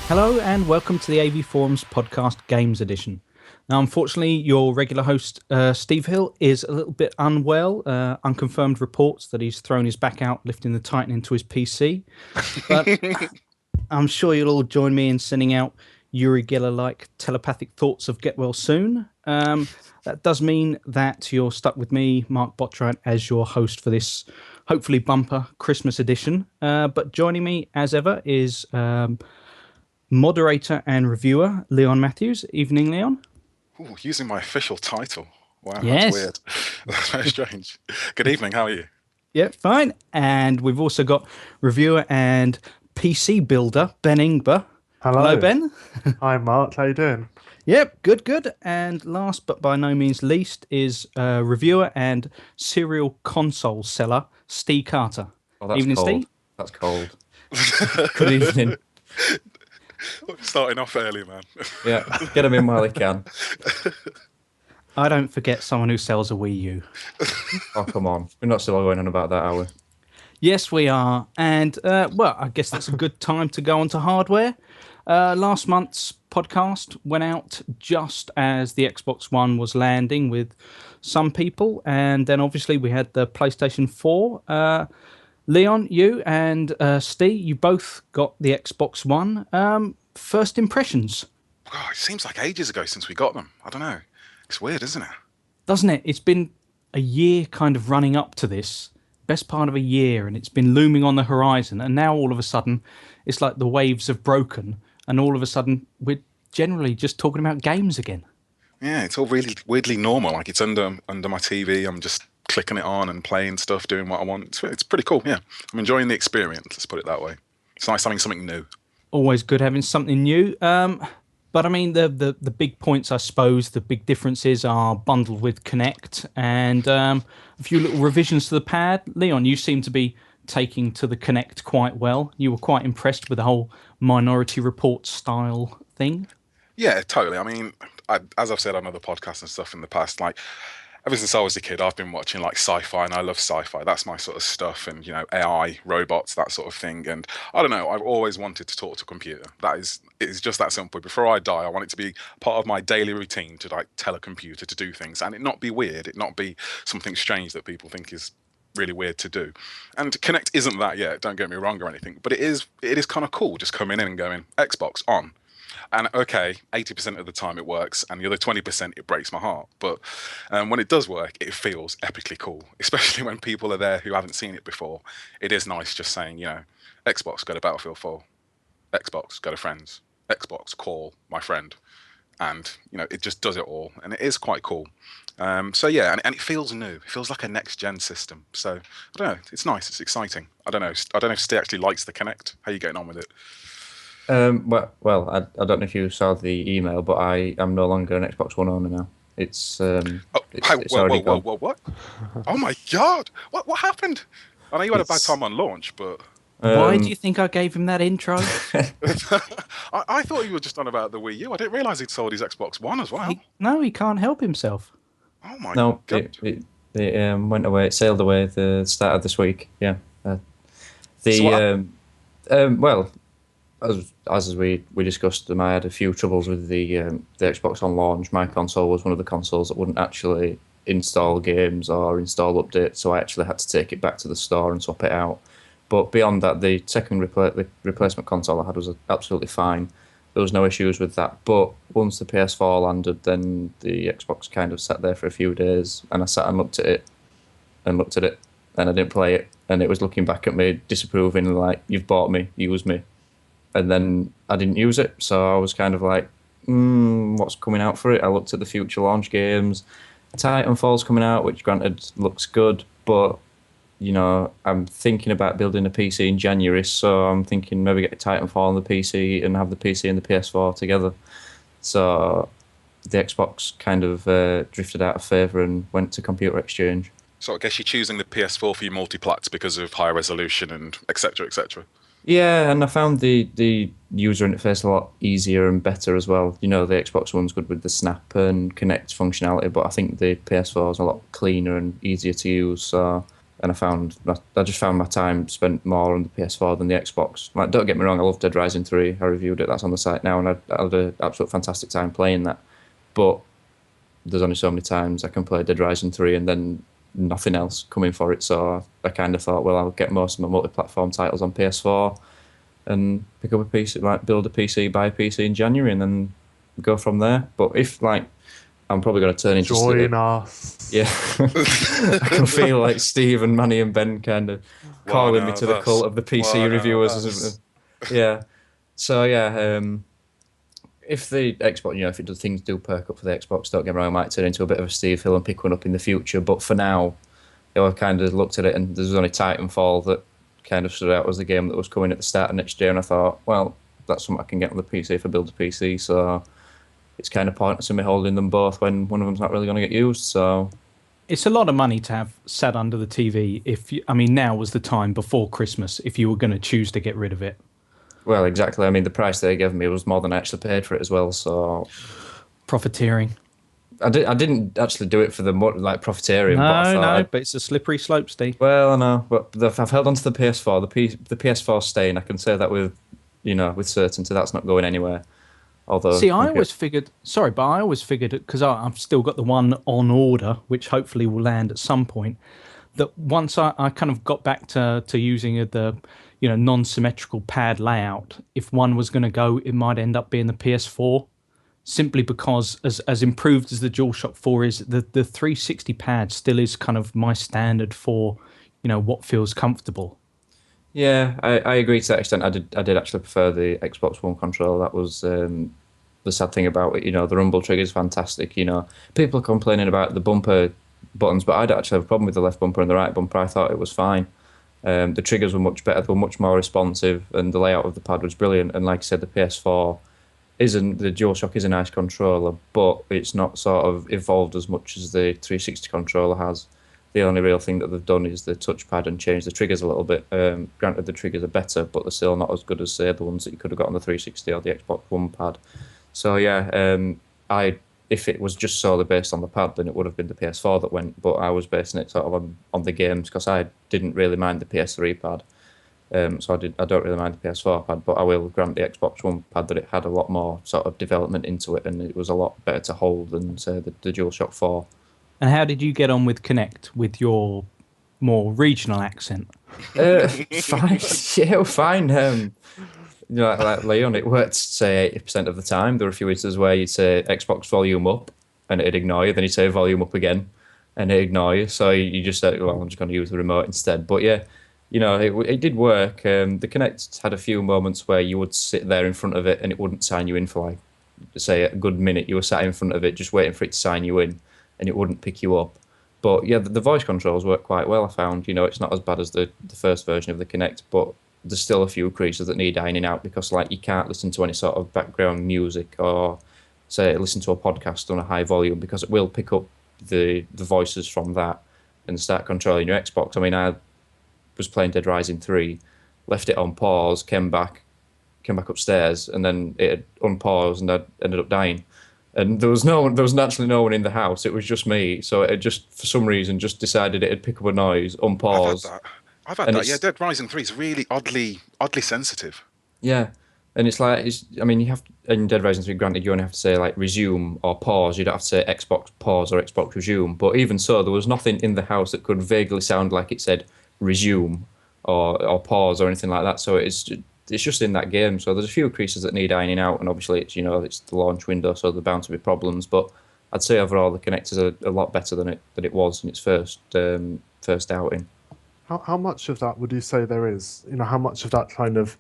Hello and welcome to the AVForums podcast Games Edition. Now, unfortunately, your regular host, Steve Hill, is a little bit unwell. Unconfirmed reports that he's thrown his back out, lifting the Titan into his PC. But I'm sure you'll all join me in sending out Uri Geller-like telepathic thoughts of get well soon. That does mean that you're stuck with me, Mark Bottrand, as your host for this hopefully bumper Christmas edition. But joining me, as ever, is moderator and reviewer Leon Matthews. Evening, Leon. Ooh, using my official title. Wow, Yes. That's weird. That's very strange. Good evening, how are you? Yeah, fine. And we've also got reviewer and PC builder Ben Ingber. Hello, Ben. Hi, Mark. How you doing? Yep, good. And last but by no means least is reviewer and serial console seller Steve Carter. Oh, that's Evening, cold. Steve. That's cold. Good evening. Starting off early, man. Yeah, get him in while he can. I don't forget someone who sells a Wii U. Oh, come on. We're not still going on about that, are we? Yes, we are. And, well, I guess that's a good time to go on to hardware. Last month's podcast went out just as the Xbox One was landing with some people. And then, obviously, we had the PlayStation 4. Leon, you and Steve, you both got the Xbox One. First impressions? God, it seems like ages ago since we got them. I don't know. It's weird, isn't it? Doesn't it? It's been a year kind of running up to this. Best part of a year, and it's been looming on the horizon. And now all of a sudden, it's like the waves have broken. And all of a sudden, we're generally just talking about games again. Yeah, it's all really weirdly normal. Like it's under my TV. I'm just clicking it on and playing stuff, doing what I want. It's pretty cool, yeah. I'm enjoying the experience, let's put it that way. It's nice having something new. Always good having something new. But I mean, the big points, I suppose, the big differences are bundled with Kinect and a few little revisions to the pad. Leon, you seem to be taking to the Kinect quite well. You were quite impressed with the whole Minority Report style thing. Yeah, totally. I mean, as I've said on other podcasts and stuff in the past, like ever since I was a kid, I've been watching like sci-fi, and I love sci-fi. That's my sort of stuff, and AI, robots, that sort of thing. And I don't know, I've always wanted to talk to a computer. It's just that simple. Before I die, I want it to be part of my daily routine to like tell a computer to do things, and it not be weird, it not be something strange that people think is really weird to do. And Kinect isn't that yet. Don't get me wrong or anything, but it is kind of cool just coming in and going Xbox on. And okay, 80% of the time it works, and the other 20% it breaks my heart. But when it does work, it feels epically cool, especially when people are there who haven't seen it before. It is nice just saying, Xbox, go to Battlefield 4. Xbox, go to friends. Xbox, call my friend. And, it just does it all. And it is quite cool. So, yeah, and it feels new. It feels like a next-gen system. So, I don't know. It's nice. It's exciting. I don't know if Steve actually likes the Kinect. How are you getting on with it? Well, I don't know if you saw the email, but I am no longer an Xbox One owner now. It's already gone. What? Oh my God! What happened? I know you had a bad time on launch, but Why do you think I gave him that intro? I thought you were just on about the Wii U. I didn't realise he'd sold his Xbox One as well. He can't help himself. Oh my No, God! it went away. It sailed away at the start of this week. Yeah. Well, as we discussed, I had a few troubles with the Xbox on launch. My console was one of the consoles that wouldn't actually install games or install updates, so I actually had to take it back to the store and swap it out. But beyond that, the second replacement console I had was absolutely fine. There was no issues with that. But once the PS4 landed, then the Xbox kind of sat there for a few days, and I sat and looked at it, and I didn't play it, and it was looking back at me, disapproving, like, you've bought me, use me. And then I didn't use it, so I was kind of like, what's coming out for it? I looked at the future launch games. Titanfall's coming out, which granted looks good, but, I'm thinking about building a PC in January, so I'm thinking maybe get a Titanfall on the PC and have the PC and the PS4 together. So the Xbox kind of drifted out of favour and went to Computer Exchange. So I guess you're choosing the PS4 for your multiplats because of high resolution and etc. etc. Yeah, and I found the user interface a lot easier and better as well. The Xbox One's good with the Snap and Kinect functionality, but I think the PS4 is a lot cleaner and easier to use. So and I just found my time spent more on the PS4 than the Xbox. Like, don't get me wrong, I love Dead Rising 3. I reviewed it. That's on the site now, and I had an absolute fantastic time playing that. But there's only so many times I can play Dead Rising 3 and then nothing else coming for it. So I kind of thought, well, I'll get most of my multi-platform titles on PS4 and pick up a PC, like build a PC, buy a PC in January, and then go from there. But if like I'm probably going to turn into Join us. Yeah, I can feel like Steve and Manny and Ben kind of calling me to the cult of the PC reviewers. Yeah, so yeah, if the Xbox, if things do perk up for the Xbox, don't get me wrong, I might turn into a bit of a Steve Hill and pick one up in the future. But for now, I've kind of looked at it, and there's only Titanfall that kind of stood out as the game that was coming at the start of next year, and I thought, well, that's something I can get on the PC if I build a PC. So it's kind of pointless in me holding them both when one of them's not really going to get used. So it's a lot of money to have sat under the TV. Now was the time before Christmas if you were going to choose to get rid of it. Well, exactly. I mean, the price they gave me was more than I actually paid for it as well. So profiteering. I didn't actually do it for the profiteering. But it's a slippery slope, Steve. Well, I know, but I've held on to the PS4. The PS4 staying. I can say that with certainty. That's not going anywhere. Although, see, I always figured, because I've still got the one on order, which hopefully will land at some point, that once I kind of got back to using the non-symmetrical pad layout, if one was going to go, it might end up being the PS4, simply because as improved as the DualShock 4 is, the 360 pad still is kind of my standard for what feels comfortable. Yeah, I agree to that extent. I did actually prefer the Xbox One controller. That was the sad thing about it. The rumble trigger is fantastic. People are complaining about the bumper buttons, but I don't actually have a problem with the left bumper and the right bumper. I thought it was fine. The triggers were much better. They were much more responsive, and the layout of the pad was brilliant. And like I said, the PS4 the DualShock is a nice controller, but it's not sort of evolved as much as the 360 controller has. The only real thing that they've done is the touchpad and changed the triggers a little bit. Granted, the triggers are better, but they're still not as good as, say, the ones that you could have got on the 360 or the Xbox One pad. So, yeah, if it was just solely based on the pad, then it would have been the PS4 that went, but I was basing it sort of on the games because I didn't really mind the PS3 pad. So I don't really mind the PS4 pad, but I will grant the Xbox One pad that it had a lot more sort of development into it, and it was a lot better to hold than, say, the DualShock 4. And how did you get on with Kinect with your more regional accent? Fine. Yeah, fine. Like Leon, it worked, say, 80% of the time. There were a few instances where you'd say Xbox volume up, and it'd ignore you. Then you'd say volume up again, and it'd ignore you. So you just said, well, I'm just going to use the remote instead. But yeah, it did work. The Kinect had a few moments where you would sit there in front of it, and it wouldn't sign you in for, like, say, a good minute. You were sat in front of it just waiting for it to sign you in, and it wouldn't pick you up. But yeah, the voice controls work quite well, I found. It's not as bad as the first version of the Kinect, but there's still a few creases that need ironing out because, like, you can't listen to any sort of background music or, say, listen to a podcast on a high volume because it will pick up the voices from that and start controlling your Xbox. I mean, I was playing Dead Rising 3, left it on pause, came back upstairs, and then it had unpaused and I ended up dying. And there was naturally no one in the house. It was just me. So it just, for some reason, just decided it'd pick up a noise, unpause. I've had that. Yeah, Dead Rising 3 is really oddly sensitive. Yeah, and it's like you have in Dead Rising 3. Granted, you only have to say like resume or pause. You don't have to say Xbox pause or Xbox resume. But even so, there was nothing in the house that could vaguely sound like it said resume or pause or anything like that. So it's just in that game. So there's a few creases that need ironing out, and obviously it's it's the launch window, so there's bound to be problems. But I'd say overall the Kinect is a lot better than it was in its first outing. How much of that would you say there is? How much of that kind of,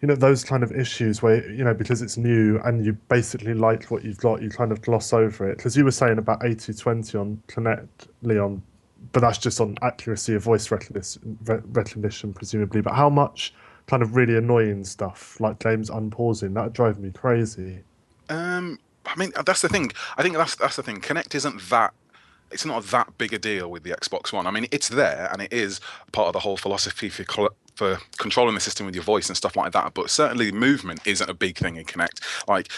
those kind of issues where, because it's new and you basically like what you've got, you kind of gloss over it? Because you were saying about 80/20 on Kinect, Leon, but that's just on accuracy of voice recognition, presumably. But how much kind of really annoying stuff, like games unpausing, that would drive me crazy? That's the thing. I think that's the thing. Kinect isn't that. It's not that big a deal with the Xbox One. I mean, it's there, and it is part of the whole philosophy for controlling the system with your voice and stuff like that. But certainly, movement isn't a big thing in Kinect. Like,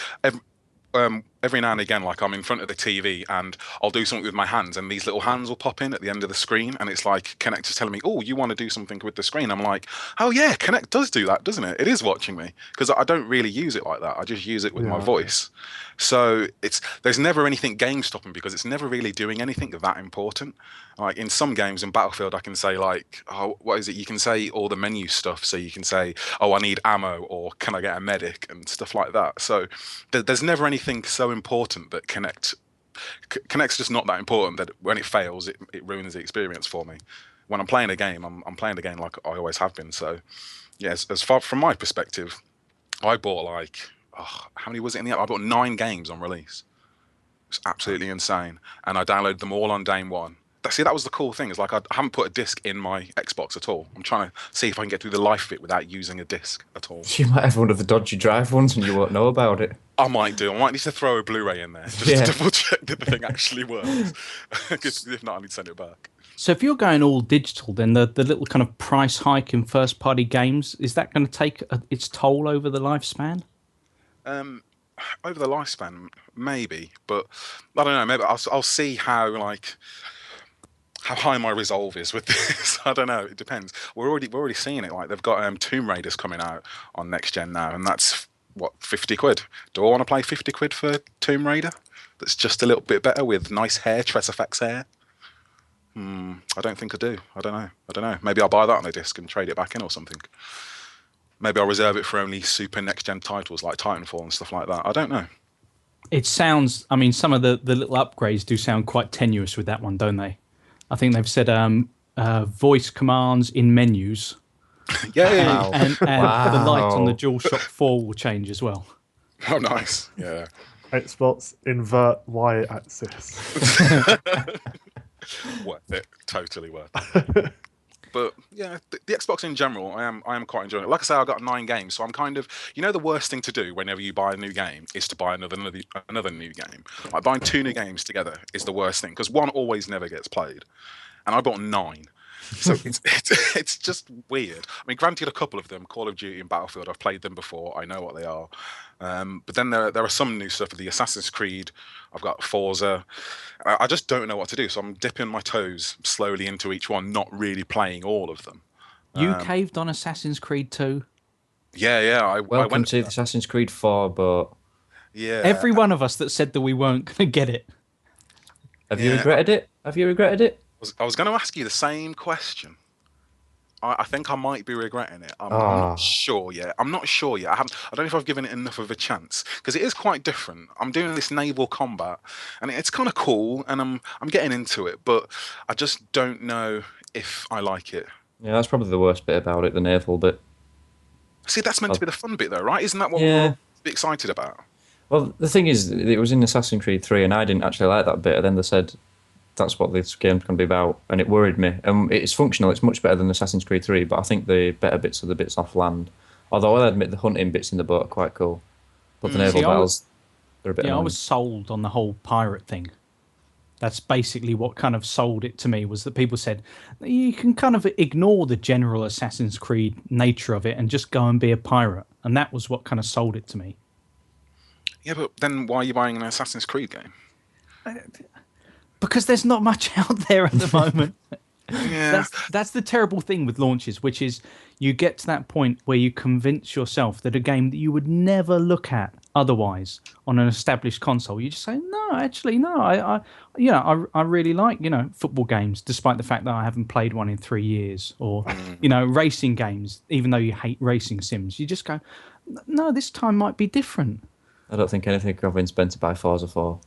every now and again, like I'm in front of the TV and I'll do something with my hands, and these little hands will pop in at the end of the screen, and it's like Kinect is telling me, "Oh, you want to do something with the screen?" I'm like, "Oh yeah, Kinect does do that, doesn't it? It is watching me," because I don't really use it like that. I just use it with my voice. So there's never anything game stopping because it's never really doing anything that important. Like in some games in Battlefield, I can say like, "Oh, what is it?" You can say all the menu stuff, so you can say, "Oh, I need ammo," or "Can I get a medic?" and stuff like that. So there's never anything so important that Kinect's just not that important that when it fails, it ruins the experience for me. When I'm playing a game, I'm playing the game like I always have been. So yes, as far from my perspective, I bought like, how many was it in the app? I bought 9 games on release. It's absolutely insane, and I downloaded them all on day one. See, that was the cool thing. Is like I haven't put a disc in my Xbox at all. I'm trying to see if I can get through the life fit without using a disc at all. You might have one of the dodgy drive ones and you won't know about it. I might do. I might need to throw a Blu-ray in there just to double check that the thing actually works. Because if not, I need to send it back. So if you're going all digital, then the little kind of price hike in first-party games, is that going to take its toll over the lifespan? Over the lifespan, maybe, but I don't know. Maybe I'll see how high my resolve is with this. I don't know. It depends. We're already seeing it. Like they've got Tomb Raiders coming out on next gen now, and that's what, 50 quid. Do I want to pay 50 quid for Tomb Raider? That's just a little bit better with nice hair, Tress effects hair. I don't think I do. I don't know. Maybe I'll buy that on a disc and trade it back in or something. Maybe I'll reserve it for only super next-gen titles like Titanfall and stuff like that. I don't know. It sounds... I mean, some of the little upgrades do sound quite tenuous with that one, don't they? I think they've said voice commands in menus. Yeah. And the light on the DualShock 4 will change as well. Oh, nice. Yeah. Xbox invert Y-axis. Worth it. Totally worth it. But yeah, the Xbox in general, I am quite enjoying it. Like I say, I got 9 games, so I'm kind of, the worst thing to do whenever you buy a new game is to buy another new game. Like buying 2 new games together is the worst thing because one always never gets played, and I bought 9. So it's just weird. I mean, granted, a couple of them, Call of Duty and Battlefield, I've played them before. I know what they are. But then there are some new stuff. The Assassin's Creed, I've got Forza. I just don't know what to do. So I'm dipping my toes slowly into each one, not really playing all of them. You caved on Assassin's Creed 2? Yeah. Welcome I went to Assassin's Creed 4, but... Yeah. Every one of us that said that we weren't going to get it. Have you regretted it? Have you regretted it? I was going to ask you the same question. I think I might be regretting it. I'm not sure yet. I don't know if I've given it enough of a chance because it is quite different. I'm doing this naval combat, and it's kind of cool, and I'm getting into it, but I just don't know if I like it. Yeah, that's probably the worst bit about it, the naval bit. See, that's meant to be the fun bit, though, right? Isn't that what we're all excited about? Well, the thing is, it was in Assassin's Creed 3, and I didn't actually like that bit, and then they said that's what this game's going to be about, and it worried me. It's functional, it's much better than Assassin's Creed 3, but I think the better bits are the bits off land. Although I'll admit the hunting bits in the boat are quite cool. But the naval battles, they're a bit annoying. I was sold on the whole pirate thing. That's basically what kind of sold it to me, was that people said, you can kind of ignore the general Assassin's Creed nature of it and just go and be a pirate. And that was what kind of sold it to me. Yeah, but then why are you buying an Assassin's Creed game? Because there's not much out there at the moment. Yeah. That's the terrible thing with launches, which is you get to that point where you convince yourself that a game that you would never look at otherwise on an established console, you just say, no, actually, no. I really like, football games, despite the fact that I haven't played one in 3 years, or, racing games, even though you hate racing sims. You just go, no, this time might be different. I don't think anything could convince Ben to buy Forza 4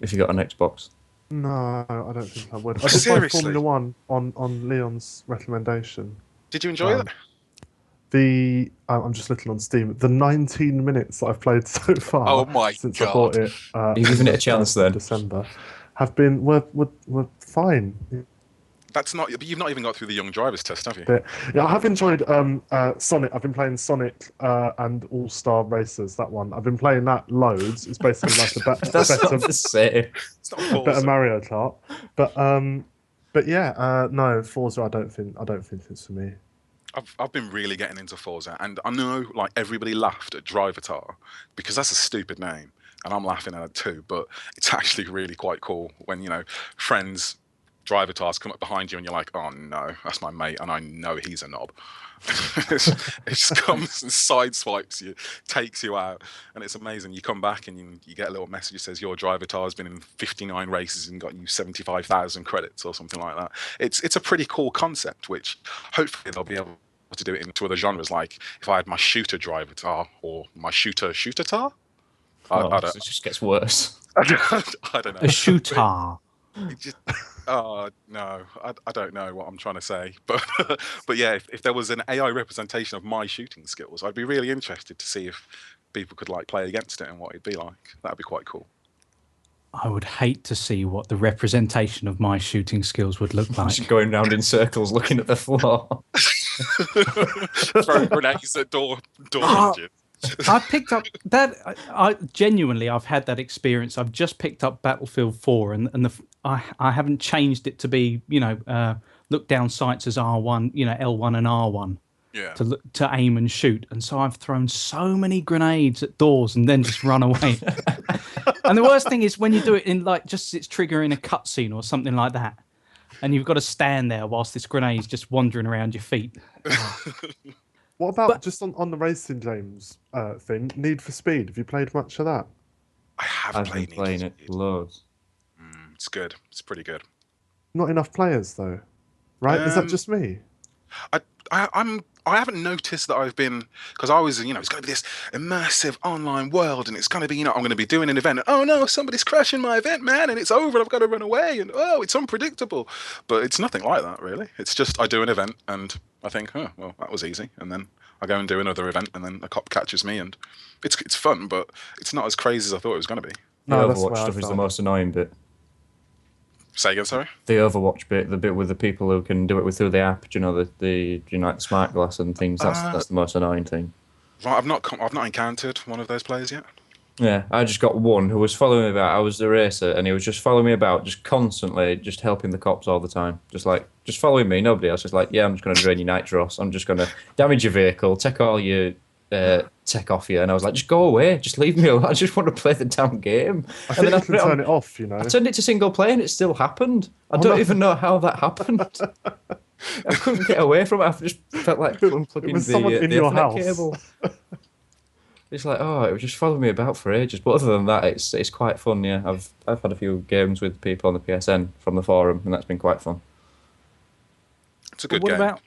if you got an Xbox. No, I don't think I would. I did play Formula 1 on Leon's recommendation. Did you enjoy it? I'm just looking on Steam. The 19 minutes that I've played so far since I bought it, you've given it a chance then. December, were fine. That's not. You've not even got through the young drivers test, have you? Yeah, I have enjoyed Sonic. I've been playing Sonic and All Star Racers. That one. I've been playing that loads. It's basically like a better Mario Kart. But yeah, no, Forza. I don't think it's for me. I've been really getting into Forza, and I know like everybody laughed at Drivatar because that's a stupid name. and I'm laughing at it too. But it's actually really quite cool when friends drive avatars come up behind you and you're like, oh no, that's my mate, and I know he's a knob. It just comes and sideswipes you, takes you out, and it's amazing. You come back and you get a little message that says your drive avatar has been in 59 races and got you 75,000 credits or something like that. It's a pretty cool concept, which hopefully they'll be able to do it into other genres. Like if I had my shooter drive avatar or my shooter-tar. I don't. It just gets worse. I don't know. A shooter. It just, oh no, I don't know what I'm trying to say, but but yeah, if there was an AI representation of my shooting skills, I'd be really interested to see if people could like play against it and what it'd be like. That'd be quite cool. I would hate to see what the representation of my shooting skills would look like. Just going round in circles, looking at the floor, Throwing grenades at door hinges. I picked up that. I genuinely, I've had that experience. I've just picked up Battlefield 4, and I haven't changed it to be look down sights as R1, L1 and R1. Yeah. To aim and shoot, and so I've thrown so many grenades at doors and then just run away. And the worst thing is when you do it in like just it's triggering a cutscene or something like that, and you've got to stand there whilst this grenade's just wandering around your feet. What about just on the racing games thing? Need for Speed. Have you played much of that? I've I've been playing it loads. It's good. It's pretty good. Not enough players though, right? Is that just me? I haven't noticed that I've been, because I was, it's going to be this immersive online world, and it's going to be, I'm going to be doing an event, and oh no, somebody's crashing my event, man, and it's over, and I've got to run away, and oh, it's unpredictable. But it's nothing like that, really. It's just I do an event, and I think, oh, well, that was easy, and then I go and do another event, and then a cop catches me, and it's fun, but it's not as crazy as I thought it was going to be. No, The that's Overwatch where I stuff is the felt. most annoying bit. Say again, sorry? The Overwatch bit, the bit with the people who can do it through the app, the smart glass and things. That's the most annoying thing. Right, I've not encountered one of those players yet. Yeah, I just got one who was following me about. I was the racer, and he was just following me about, just constantly, just helping the cops all the time. Just following me, nobody else. Just like, yeah, I'm just going to drain your nitros. I'm just going to damage your vehicle, take all your tech off you. And I was like, just go away, just leave me alone. I just want to play the damn game. I think you can turn it off, I turned it to single player, and it still happened. I don't even know how that happened. I couldn't get away from it. I just felt like unplugging the your Ethernet house. cable. It's like, oh, it was just following me about for ages. But other than that, it's quite fun. Yeah, I've had a few games with people on the PSN from the forum, and that's been quite fun. It's a good What game. about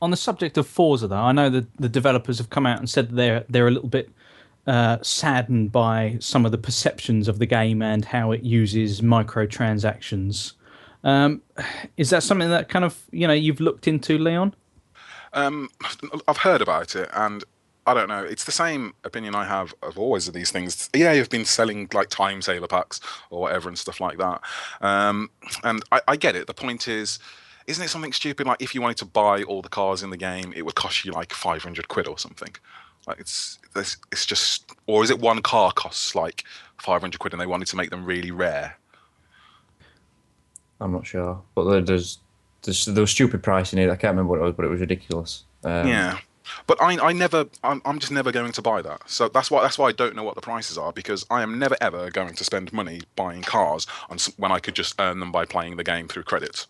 on the subject of Forza, though? I know that the developers have come out and said that they're a little bit saddened by some of the perceptions of the game and how it uses microtransactions. Is that something that kind of you've looked into, Leon? I've heard about it, and I don't know. It's the same opinion I have of always of these things. Yeah, you've been selling like time saver packs or whatever and stuff like that. And I get it. The point is, isn't it something stupid? Like if you wanted to buy all the cars in the game, it would cost you like 500 quid or something. Like it's just, or is it one car costs like 500 quid and they wanted to make them really rare? I'm not sure, but there was stupid pricing it. I can't remember what it was, but it was ridiculous. Yeah. But I'm just never going to buy that. So that's why I don't know what the prices are, because I am never ever going to spend money buying cars when I could just earn them by playing the game through credits.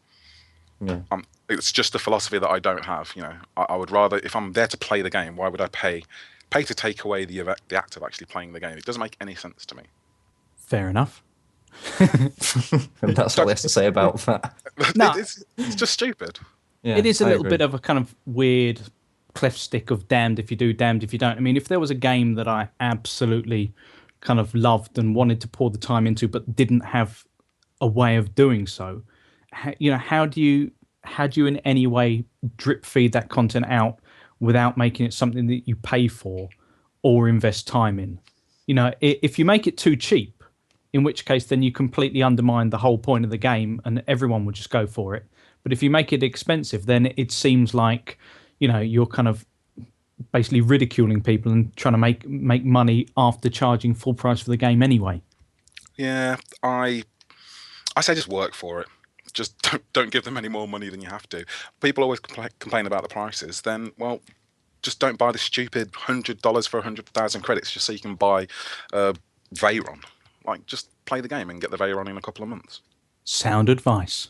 Yeah. It's just a philosophy that I don't have. I would rather, if I'm there to play the game, why would I pay to take away the act of actually playing the game? It doesn't make any sense to me. Fair enough. And that's all he has to say about that. No. It's just stupid. Yeah, It is a I little agree. bit of a kind of weird cleft stick of damned if you do, damned if you don't. I mean, if there was a game that I absolutely kind of loved and wanted to pour the time into, but didn't have a way of doing so, how do you in any way drip feed that content out without making it something that you pay for or invest time in? If you make it too cheap, in which case then you completely undermine the whole point of the game and everyone would just go for it. But if you make it expensive, then it seems like you're kind of basically ridiculing people and trying to make money after charging full price for the game anyway. Yeah, I say just work for it. Just don't give them any more money than you have to. People always complain about the prices. Then, just don't buy the stupid $100 for 100,000 credits just so you can buy Veyron. Like, just play the game and get the Veyron in a couple of months. Sound advice.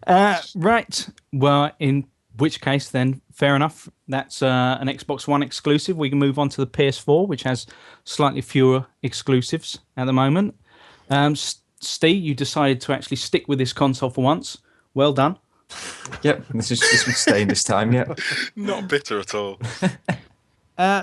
Right. Well, in which case, then, fair enough. That's an Xbox One exclusive. We can move on to the PS4, which has slightly fewer exclusives at the moment. Steve, you decided to actually stick with this console for once. Well done. Yep, this was staying this time, yeah. Not bitter at all.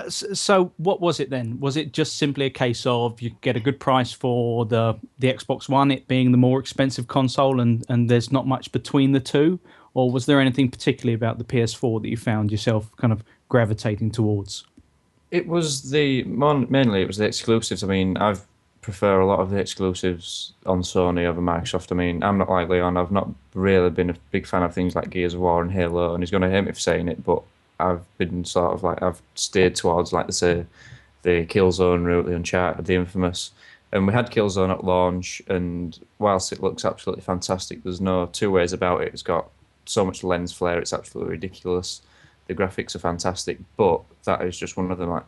So what was it then? Was it just simply a case of you get a good price for the Xbox One, it being the more expensive console, and there's not much between the two? Or was there anything particularly about the PS4 that you found yourself kind of gravitating towards? It was mainly it was the exclusives. I mean, I prefer a lot of the exclusives on Sony over Microsoft. I mean, I'm not like Leon. I've not really been a big fan of things like Gears of War and Halo, and he's going to hate me for saying it, but I've been sort of like, I've steered towards, like they say, the Killzone route, the Uncharted, the Infamous. And we had Killzone at launch, and whilst it looks absolutely fantastic, there's no two ways about it. It's got so much lens flare, it's absolutely ridiculous. The graphics are fantastic, but that is just one of the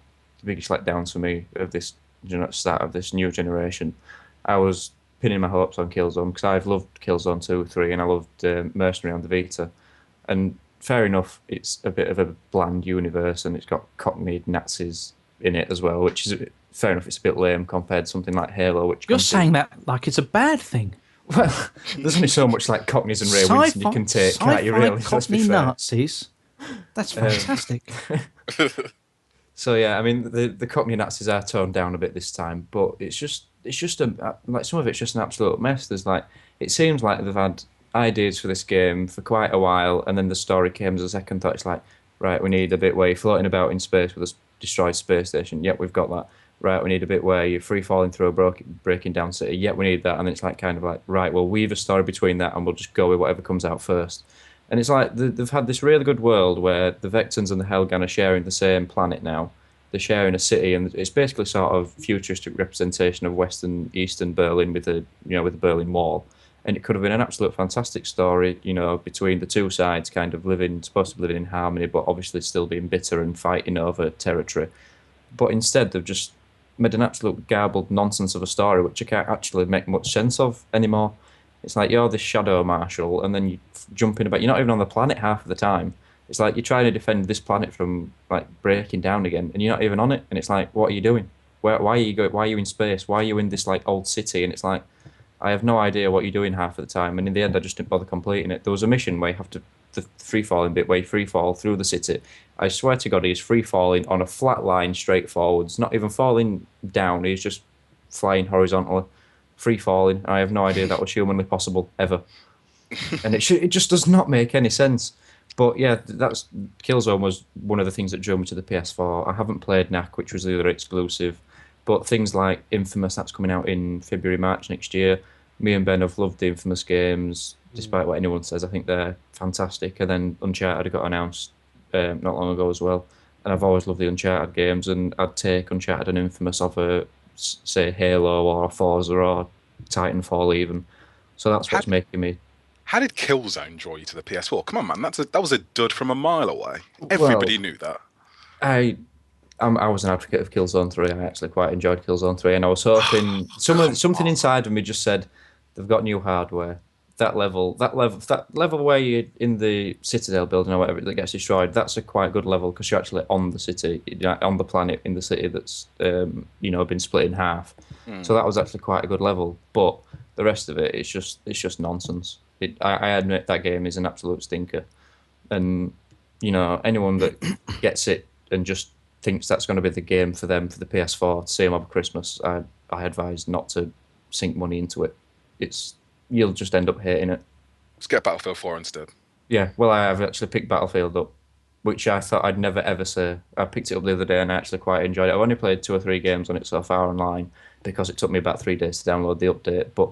biggest letdowns for me of this start of this new generation. I was pinning my hopes on Killzone because I've loved Killzone 2, 3, and I loved Mercenary on the Vita. And fair enough, it's a bit of a bland universe, and it's got cockneyed Nazis in it as well, which is fair enough. It's a bit lame compared to something like Halo, which you're saying that like it's a bad thing. Well, there's only so much like Cockneys and Ray Winston you can take, can't you? Really, Cockney Nazis. That's fantastic. So yeah, I mean the Cockney Nazis are toned down a bit this time, but it's just like some of it's just an absolute mess. There's it seems like they've had ideas for this game for quite a while, and then the story came as a second thought. It's like, right, we need a bit where you're floating about in space with a destroyed space station. Yep, we've got that. Right, we need a bit where you're free falling through a breaking down city. Yep, we need that. And it's kind of like, right, we'll weave a story between that, and we'll just go with whatever comes out first. And it's like they've had this really good world where the Vectans and the Helghan are sharing the same planet now. They're sharing a city, and it's basically sort of futuristic representation of Eastern Berlin with the Berlin Wall. And it could have been an absolute fantastic story, between the two sides, kind of supposed to be living in harmony, but obviously still being bitter and fighting over territory. But instead, they've just made an absolute garbled nonsense of a story, which I can't actually make much sense of anymore. It's like you're this shadow marshal, and then you jump in about. You're not even on the planet half of the time. It's like you're trying to defend this planet from breaking down again, and you're not even on it. And it's like, what are you doing? Why are you going? Why are you in space? Why are you in this old city? And it's like, I have no idea what you're doing half of the time. And in the end, I just didn't bother completing it. There was a mission where you have to the free falling bit where you free fall through the city. I swear to God, he's free falling on a flat line straight forwards, not even falling down. He's just flying horizontally, free falling. I have no idea that was humanly possible ever, and it just does not make any sense. But yeah, that's Killzone was one of the things that drew me to the PS4. I haven't played NAC, which was the other exclusive, but things like Infamous, that's coming out in February, March next year. Me and Ben have loved the Infamous games, despite what anyone says. I think they're fantastic. And then Uncharted got announced not long ago as well. And I've always loved the Uncharted games, and I'd take Uncharted and Infamous over, say, Halo or Forza or Titanfall even. So that's what's making me... How did Killzone draw you to the PS4? Come on, man, that was a dud from a mile away. Everybody knew that. I was an advocate of Killzone 3. I actually quite enjoyed Killzone 3, and I was hoping something inside of me just said they've got new hardware. That level where you're in the Citadel building or whatever that gets destroyed, that's a quite good level because you're actually on the city, on the planet in the city that's been split in half. So that was actually quite a good level. But the rest of it, it's just nonsense. I admit that game is an absolute stinker, and anyone that gets it and just thinks that's going to be the game for them for the PS4 to see them over Christmas, I advise not to sink money into it. You'll just end up hating it. Let's get Battlefield 4 instead. Yeah, well, I have actually picked Battlefield up, which I thought I'd never ever say. I picked it up the other day and I actually quite enjoyed it. I've only played 2 or 3 games on it so far online because it took me about 3 days to download the update, but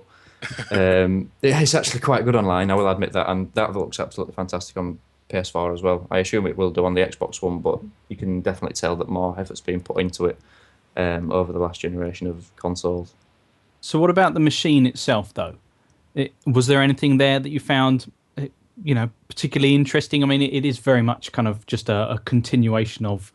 it's actually quite good online, I will admit that, and that looks absolutely fantastic on PS4 as well. I assume it will do on the Xbox One, but you can definitely tell that more effort's been put into it over the last generation of consoles. So what about the machine itself, though? Was there anything there that you found, particularly interesting? I mean, it is very much kind of just a continuation of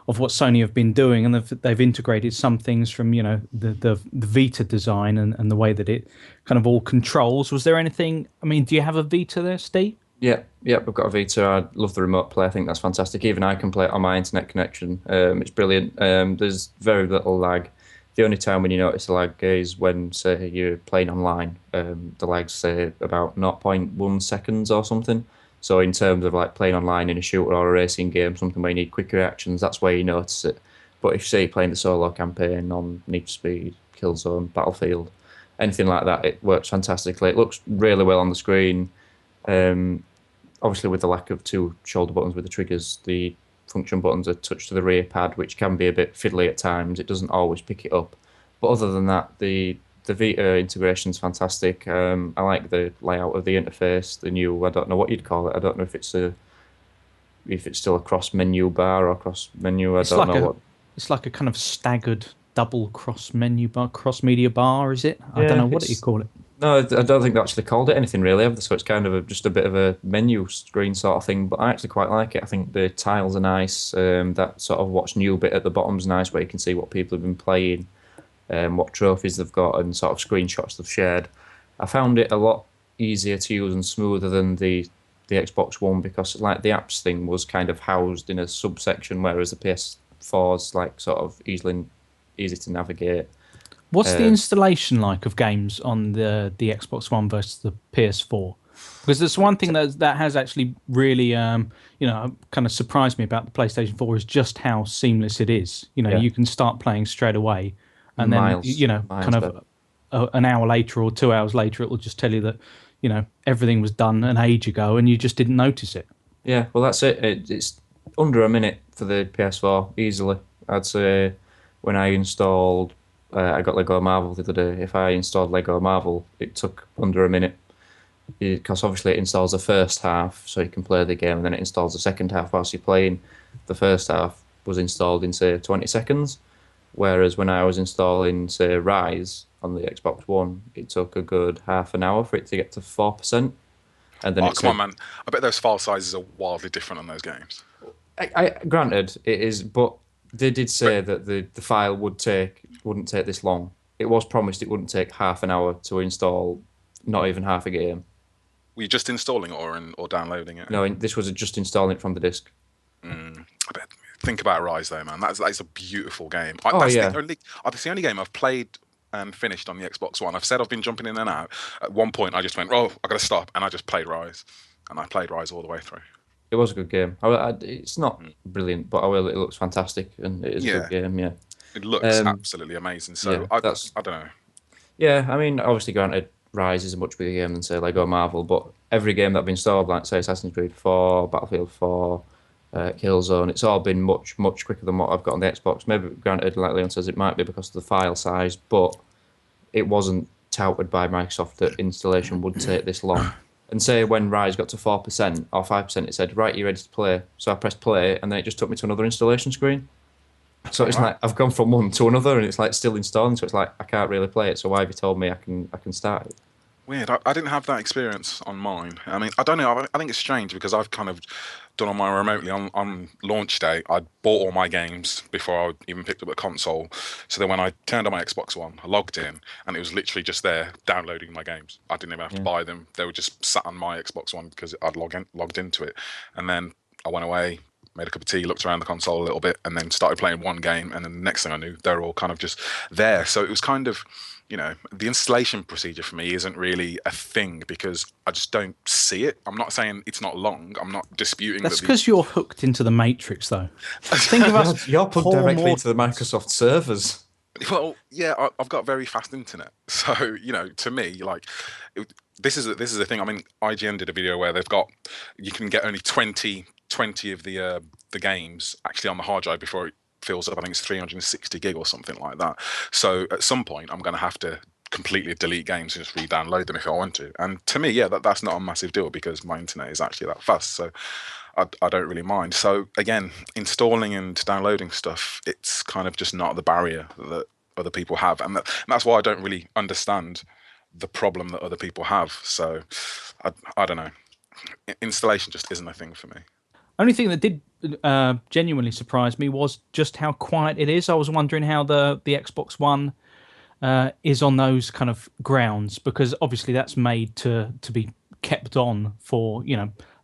of what Sony have been doing, and they've integrated some things from the Vita design and the way that it kind of all controls. Was there anything? I mean, do you have a Vita there, Steve? Yeah, I've got a Vita. I love the remote play. I think that's fantastic. Even I can play it on my internet connection. It's brilliant. There's very little lag. The only time when you notice a lag is when, say, you're playing online. The lag's, say, about 0.1 seconds or something. So in terms of like playing online in a shooter or a racing game, something where you need quick reactions, that's where you notice it. But if, say, you're playing the solo campaign on Need for Speed, Killzone, Battlefield, anything like that, it works fantastically. It looks really well on the screen. Obviously, with the lack of two shoulder buttons with the triggers, the function buttons are touched to the rear pad, which can be a bit fiddly at times. It doesn't always pick it up. But other than that, the Vita integration is fantastic. I like the layout of the interface, the new, I don't know what you'd call it. I don't know if it's still a cross menu bar or cross menu. I don't know what. It's like a kind of staggered double cross menu bar, cross media bar, is it? I Yeah, don't know what you call it. No, I don't think they actually called it anything really. So it's kind of just a bit of a menu screen sort of thing. But I actually quite like it. I think the tiles are nice. That sort of what's new bit at the bottom's nice, where you can see what people have been playing, what trophies they've got, and sort of screenshots they've shared. I found it a lot easier to use and smoother than the Xbox One, because like the apps thing was kind of housed in a subsection, whereas the PS4's like sort of easy to navigate. What's the installation like of games on the Xbox One versus the PS4? Because there's one thing that has actually really kind of surprised me about the PlayStation 4 is just how seamless it is. You can start playing straight away, and then kind of an hour later or 2 hours later, it will just tell you that everything was done an age ago, and you just didn't notice it. Yeah, well that's it. It's under a minute for the PS4 easily. I'd say when I installed. I got Lego Marvel the other day. If I installed Lego Marvel, it took under a minute, because obviously it installs the first half so you can play the game, and then it installs the second half whilst you're playing. The first half was installed in, say, 20 seconds, whereas when I was installing, say, Rise on the Xbox One, it took a good half an hour for it to get to 4%. And then come on, man. I bet those file sizes are wildly different on those games. Granted, it is, but they did say that the file wouldn't take this long. It was promised it wouldn't take half an hour to install, not even half a game. Were you just installing it or downloading it? No, this was just installing it from the disc. I bet. Think about Rise though, man. That's a beautiful game. That's the only game I've played and finished on the Xbox One. I've said I've been jumping in and out. At one point, I just went, "Oh, I got to stop," and I just played Rise, and I played Rise all the way through. It was a good game. It's not brilliant, but it looks fantastic, and it is a good game. Yeah, it looks absolutely amazing. So I don't know. Yeah, I mean, obviously, granted, Rise is a much bigger game than say Lego Marvel, but every game that I've installed, like say Assassin's Creed 4, Battlefield 4, Killzone, it's all been much quicker than what I've got on the Xbox. Maybe, granted, like Leon says, it might be because of the file size, but it wasn't touted by Microsoft that installation would take this long. And say when Rise got to 4% or 5%, it said, right, you're ready to play. So I pressed play, and then it just took me to another installation screen. So it's like I've gone from one to another, and it's like still installing. So it's like I can't really play it. So why have you told me I can start it? Weird. I didn't have that experience on mine. I mean, I don't know. I think it's strange because I've kind of done on mine remotely. On launch day, I bought all my games before I even picked up a console. So then when I turned on my Xbox One, I logged in, and it was literally just there downloading my games. I didn't even have to buy them. They were just sat on my Xbox One because I'd logged into it. And then I went away, made a cup of tea, looked around the console a little bit, and then started playing one game. And then the next thing I knew, they're all kind of just there. So it was kind of, the installation procedure for me isn't really a thing because I just don't see it. I'm not saying it's not long. I'm not disputing That's because you're hooked into the Matrix, though. Think of us. You're plugged directly into the Microsoft servers. Well, yeah, I've got very fast internet. So, to me, this is the thing. I mean, IGN did a video where you can get only 20 of the games actually on the hard drive before it fills up. I think it's 360 gig or something like that. So at some point, I'm going to have to completely delete games and just re-download them if I want to. And to me, yeah, that's not a massive deal because my internet is actually that fast. So I don't really mind. So again, installing and downloading stuff, it's kind of just not the barrier that other people have. And that's why I don't really understand the problem that other people have. So I don't know. Installation just isn't a thing for me. Only thing that did genuinely surprised me was just how quiet it is. I was wondering how the Xbox One is on those kind of grounds, because obviously that's made to be kept on for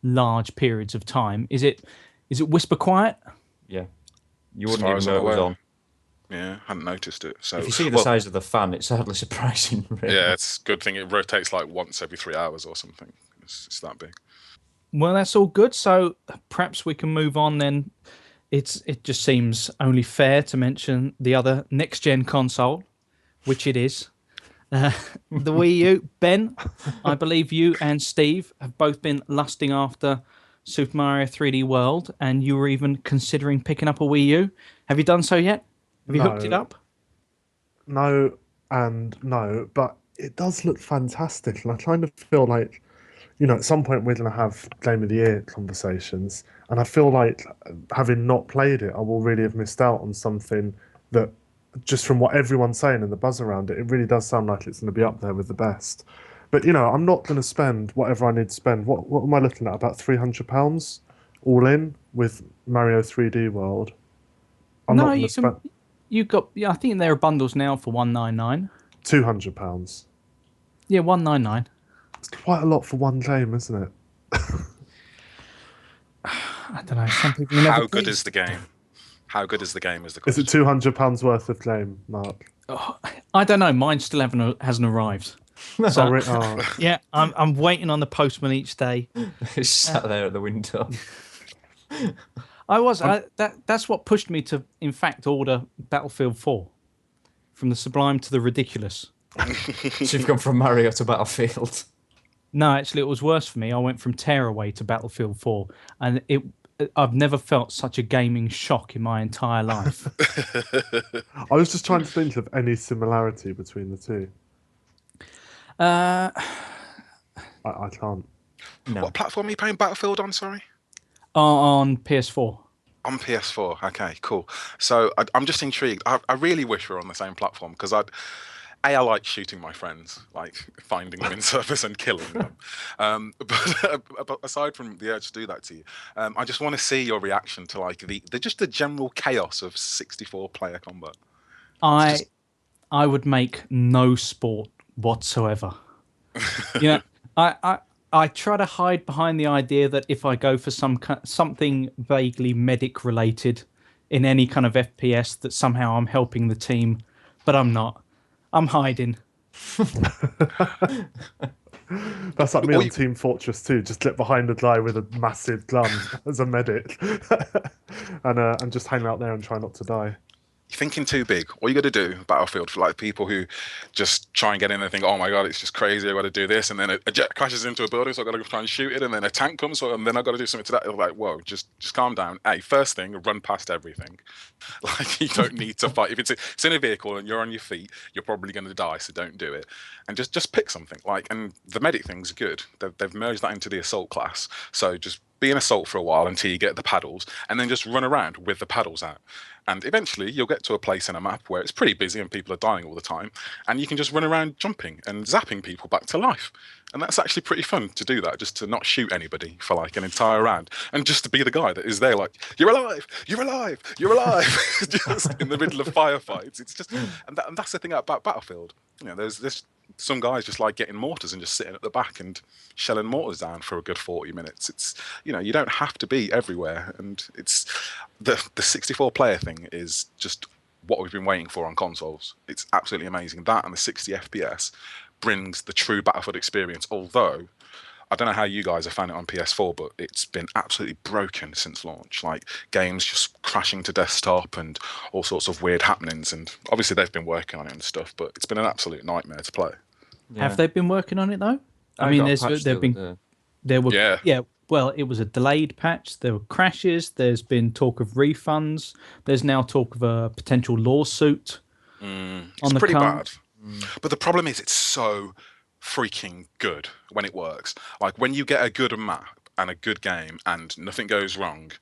large periods of time. Is it whisper quiet? Yeah, you As wouldn't far even as know I'm it was aware. on. Yeah, hadn't noticed it. So If you see the size of the fan, it's hardly surprising, really. yeah, it's a good thing it rotates like once every 3 hours or something. It's that big. Well, that's all good. So perhaps we can move on then. It just seems only fair to mention the other next gen console, which it is. The Wii U. Ben, I believe you and Steve have both been lusting after Super Mario 3D World, and you were even considering picking up a Wii U. Have you done so yet? Have you hooked it No. up? No and no, but it does look fantastic, and I kind of feel like, at some point we're going to have Game of the Year conversations, and I feel like having not played it, I will really have missed out on something that, just from what everyone's saying and the buzz around it, it really does sound like it's going to be up there with the best. But I'm not going to spend whatever I need to spend. What am I looking at? About £300 all in with Mario 3D World. I'm not No, going to you spend can. You got. Yeah, I think there are bundles now for £199. £200. Yeah, £199. It's quite a lot for one game, isn't it? I don't know. Some people are never How good pleased. is the game? How good is the game? Is the Is question. it £200 worth of game, Mark? I don't know. Mine still hasn't arrived. So yeah, I'm waiting on the postman each day. It's sat there at the window. That's what pushed me to, in fact, order Battlefield 4. From the sublime to the ridiculous. So you've gone from Mario to Battlefield. No, actually, it was worse for me. I went from Tearaway to Battlefield 4, and I've never felt such a gaming shock in my entire life. I was just trying to think of any similarity between the two. Uh, I can't. No. What platform are you playing Battlefield on? Sorry. on PS4. On PS4. Okay, cool. So I'm just intrigued. I really wish we were on the same platform because I like shooting my friends, like finding them in servers and killing them. But aside from the urge to do that to you, I just want to see your reaction to like the general chaos of 64-player combat. I would make no sport whatsoever. I try to hide behind the idea that if I go for something vaguely medic related in any kind of FPS, that somehow I'm helping the team, but I'm not. I'm hiding. That's like me on Team Fortress 2. Just get behind a guy with a massive gun as a medic, and just hang out there and try not to die. You're thinking too big. All you got to do, Battlefield, for like people who just try and get in and think, oh my god, it's just crazy, I got to do this, and then a jet crashes into a building, so I got to try and shoot it, and then a tank comes, and then I got to do something to that. It's like, whoa, just calm down. Hey, first thing, run past everything. Like you don't need to fight. If it's in a vehicle and you're on your feet, you're probably going to die, so don't do it. And just pick something. Like, and the medic thing's good. They've merged that into the assault class. So just be an assault for a while until you get the paddles, and then just run around with the paddles out. And eventually you'll get to a place in a map where it's pretty busy and people are dying all the time, and you can just run around jumping and zapping people back to life. And that's actually pretty fun to do that, just to not shoot anybody for like an entire round, and just to be the guy that is there like, you're alive, you're alive, you're alive, just in the middle of firefights. It's just, and that's the thing about Battlefield. There's some guys just like getting mortars and just sitting at the back and shelling mortars down for a good 40 minutes. It's, you don't have to be everywhere. And it's the 64-player thing is just what we've been waiting for on consoles. It's absolutely amazing. That and the 60 FPS brings the true Battlefield experience. Although, I don't know how you guys have found it on PS4, but it's been absolutely broken since launch. Like, games just crashing to desktop and all sorts of weird happenings. And obviously they've been working on it and stuff, but it's been an absolute nightmare to play. Yeah. Have they been working on it though? I mean, well, it was a delayed patch. There were crashes. There's been talk of refunds. There's now talk of a potential lawsuit. It's pretty bad. But the problem is, it's so freaking good when it works. Like when you get a good map and a good game and nothing goes wrong,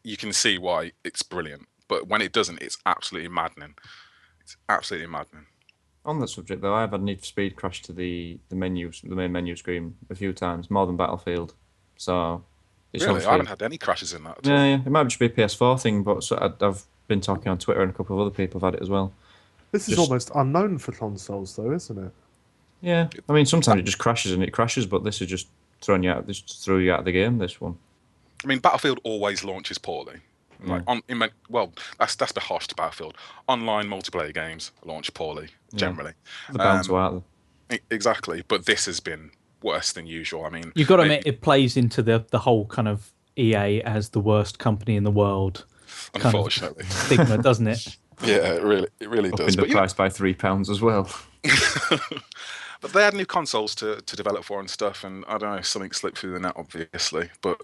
you can see why it's brilliant. But when it doesn't, it's absolutely maddening. It's absolutely maddening. On that subject, though, I've had Need for Speed crash to the main menu screen a few times, more than Battlefield. So It's Really, I obviously- haven't had any crashes in that at all. Yeah, it might just be a PS4 thing, but I've been talking on Twitter and a couple of other people have had it as well. This is Just- almost unknown for consoles, though, isn't it? Yeah, I mean, sometimes it just crashes and it crashes, but this is just throwing you out. This threw you out of the game. This one. I mean, Battlefield always launches poorly. Like that's a bit harsh to Battlefield. Online multiplayer games launch poorly generally. The bound to out. Exactly, but this has been worse than usual. I mean, You've got to admit, it plays into the whole kind of EA as the worst company in the world. Unfortunately, kind of stigma, doesn't it? Yeah, it really does. Upping the price by £3 as well. But they had new consoles to develop for and stuff, and I don't know, something slipped through the net, obviously. But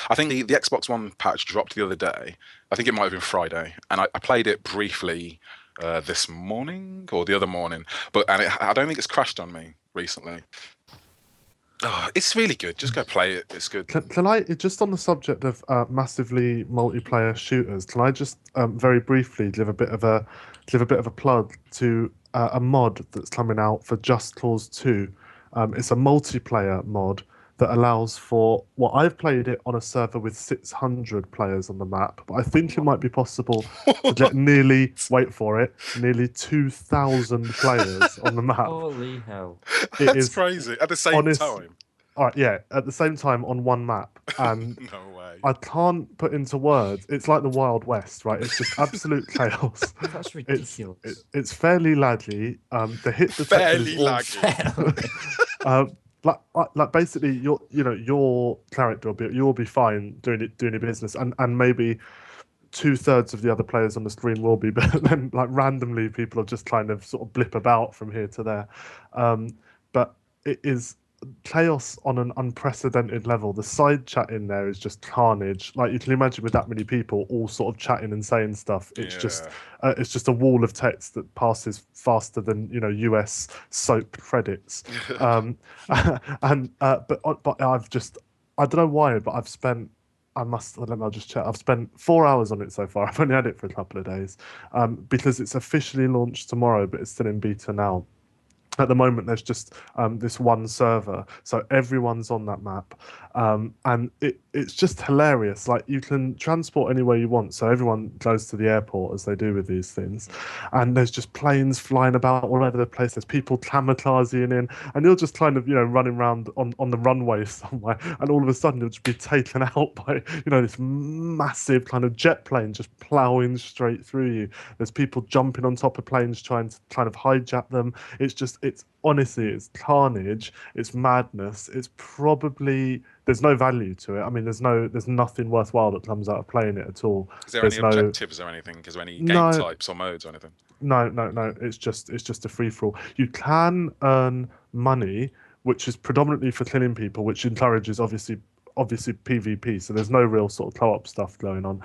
I think the Xbox One patch dropped the other day. I think it might have been Friday, and I played it briefly this morning or the other morning, I don't think it's crashed on me recently. Oh, it's really good. Just go play it. It's good. Can I, just on the subject of massively multiplayer shooters, can I just very briefly give a bit of a plug to a mod that's coming out for Just Cause 2. It's a multiplayer mod that allows for, well, I've played it on a server with 600 players on the map, but I think it might be possible to get nearly 2,000 players on the map. Holy hell. That's crazy. At the same time. All right, yeah, at the same time on one map, and no way. I can't put into words. It's like the Wild West, right? It's just absolute chaos. That's ridiculous. It's fairly laggy. The hit detector fairly laggy. Like basically, your character you'll be fine doing your business, and maybe 2/3 of the other players on the screen will be, but then like randomly people will just kind of sort of blip about from here to there. But it is chaos on an unprecedented level. The side chat in there is just carnage. Like you can imagine with that many people all sort of chatting and saying stuff. It's just a wall of text that passes faster than US soap credits. But I've just, I don't know why, but I've spent, I'll just check. I've spent 4 hours on it so far. I've only had it for a couple of days because it's officially launched tomorrow, but it's still in beta now. At the moment, there's just this one server, so everyone's on that map, and it's just hilarious. Like you can transport anywhere you want, so everyone goes to the airport as they do with these things, and there's just planes flying about all over the place. There's people kamikazing in, and you're just kind of running around on the runway somewhere, and all of a sudden you'll just be taken out by this massive kind of jet plane just ploughing straight through you. There's people jumping on top of planes trying to kind of hijack them. It's honestly, it's carnage, it's madness. It's probably, there's no value to it. I mean, there's nothing worthwhile that comes out of playing it at all. Is there any objectives or anything? Is there any game types or modes or anything? No. It's just a free for all. You can earn money, which is predominantly for killing people, which encourages obviously PvP. So there's no real sort of co-op stuff going on.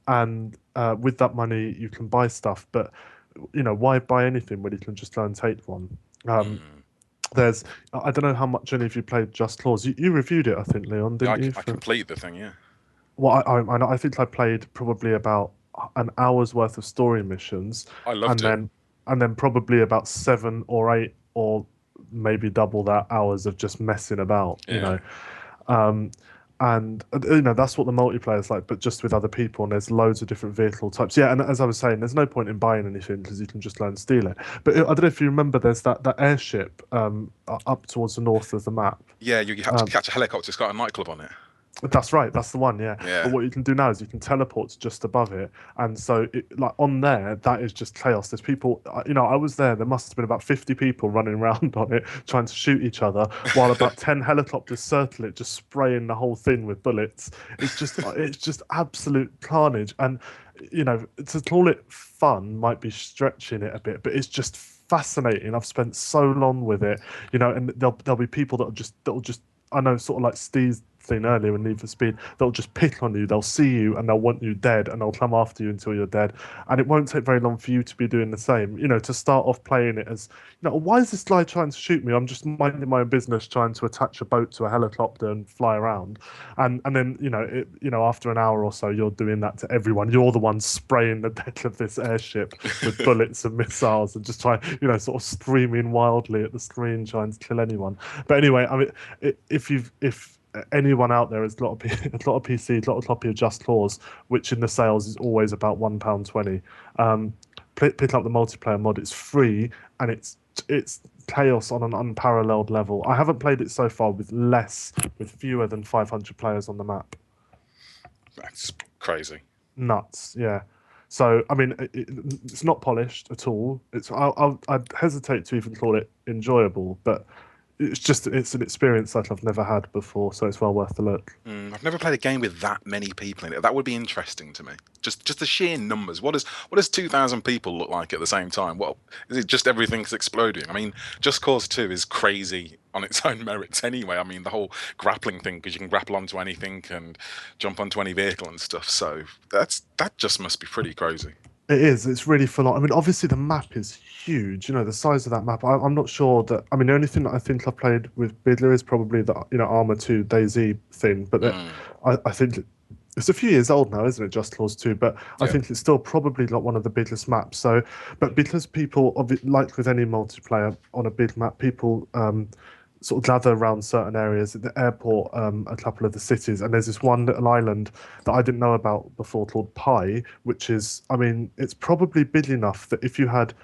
And with that money, you can buy stuff, but why buy anything when you can just go and take one? There's, I don't know how much any of you played Just Cause. You reviewed it, I think, Leon, didn't you? I completed the thing, yeah. Well, I think I played probably about an hour's worth of story missions. I loved it. And then probably about 7 or 8 or maybe double that hours of just messing about, and that's what the multiplayer is like, but just with other people, and there's loads of different vehicle types. Yeah, and as I was saying, there's no point in buying anything because you can just go and steal it. But I don't know if you remember, there's that airship up towards the north of the map. Yeah, you have to catch a helicopter. It's got a nightclub on it. That's right, that's the one, yeah. But what you can do now is you can teleport to just above it, and so like on there, that is just chaos. There's people, I was there must have been about 50 people running around on it trying to shoot each other while about 10 helicopters circle it, just spraying the whole thing with bullets. It's just absolute carnage, and to call it fun might be stretching it a bit, but it's just fascinating. I've spent so long with it, and there'll be people that'll just I know, sort of like Steve's thing earlier in Need for Speed, they'll just pick on you, they'll see you and they'll want you dead, and they'll come after you until you're dead. And it won't take very long for you to be doing the same. To start off playing it as, why is this guy trying to shoot me? I'm just minding my own business, trying to attach a boat to a helicopter and fly around. And then, after an hour or so, you're doing that to everyone. You're the one spraying the deck of this airship with bullets and missiles and just trying, sort of screaming wildly at the screen, trying to kill anyone. But anyway, I mean, if anyone out there has got a lot of PC, a lot of copy of Just Cause, which in the sales is always about £1.20. Pick up the multiplayer mod. It's free and it's chaos on an unparalleled level. I haven't played it so far with fewer than 500 players on the map. That's crazy. Nuts, yeah. So I mean, it's not polished at all. I'd hesitate to even call it enjoyable, but it's an experience that I've never had before, so it's well worth the look. I've never played a game with that many people in it. That would be interesting to me. Just the sheer numbers. What does 2,000 people look like at the same time? Well, is it just everything's exploding? I mean, Just Cause 2 is crazy on its own merits anyway. I mean, the whole grappling thing, because you can grapple onto anything and jump onto any vehicle and stuff. So that just must be pretty crazy. It is. It's really full on. I mean, obviously the map is huge. You know, the size of that map. I'm not sure that. I mean, the only thing that I think I've played with Bidler is probably the Arma 2 DayZ thing. But I think it's a few years old now, isn't it? Just Cause 2. But I think it's still probably not one of the biggest maps. So, but because people, like with any multiplayer on a big map, people sort of gather around certain areas at the airport, a couple of the cities, and there's this one little island that I didn't know about before called Pi, which is, I mean, it's probably big enough that if you had,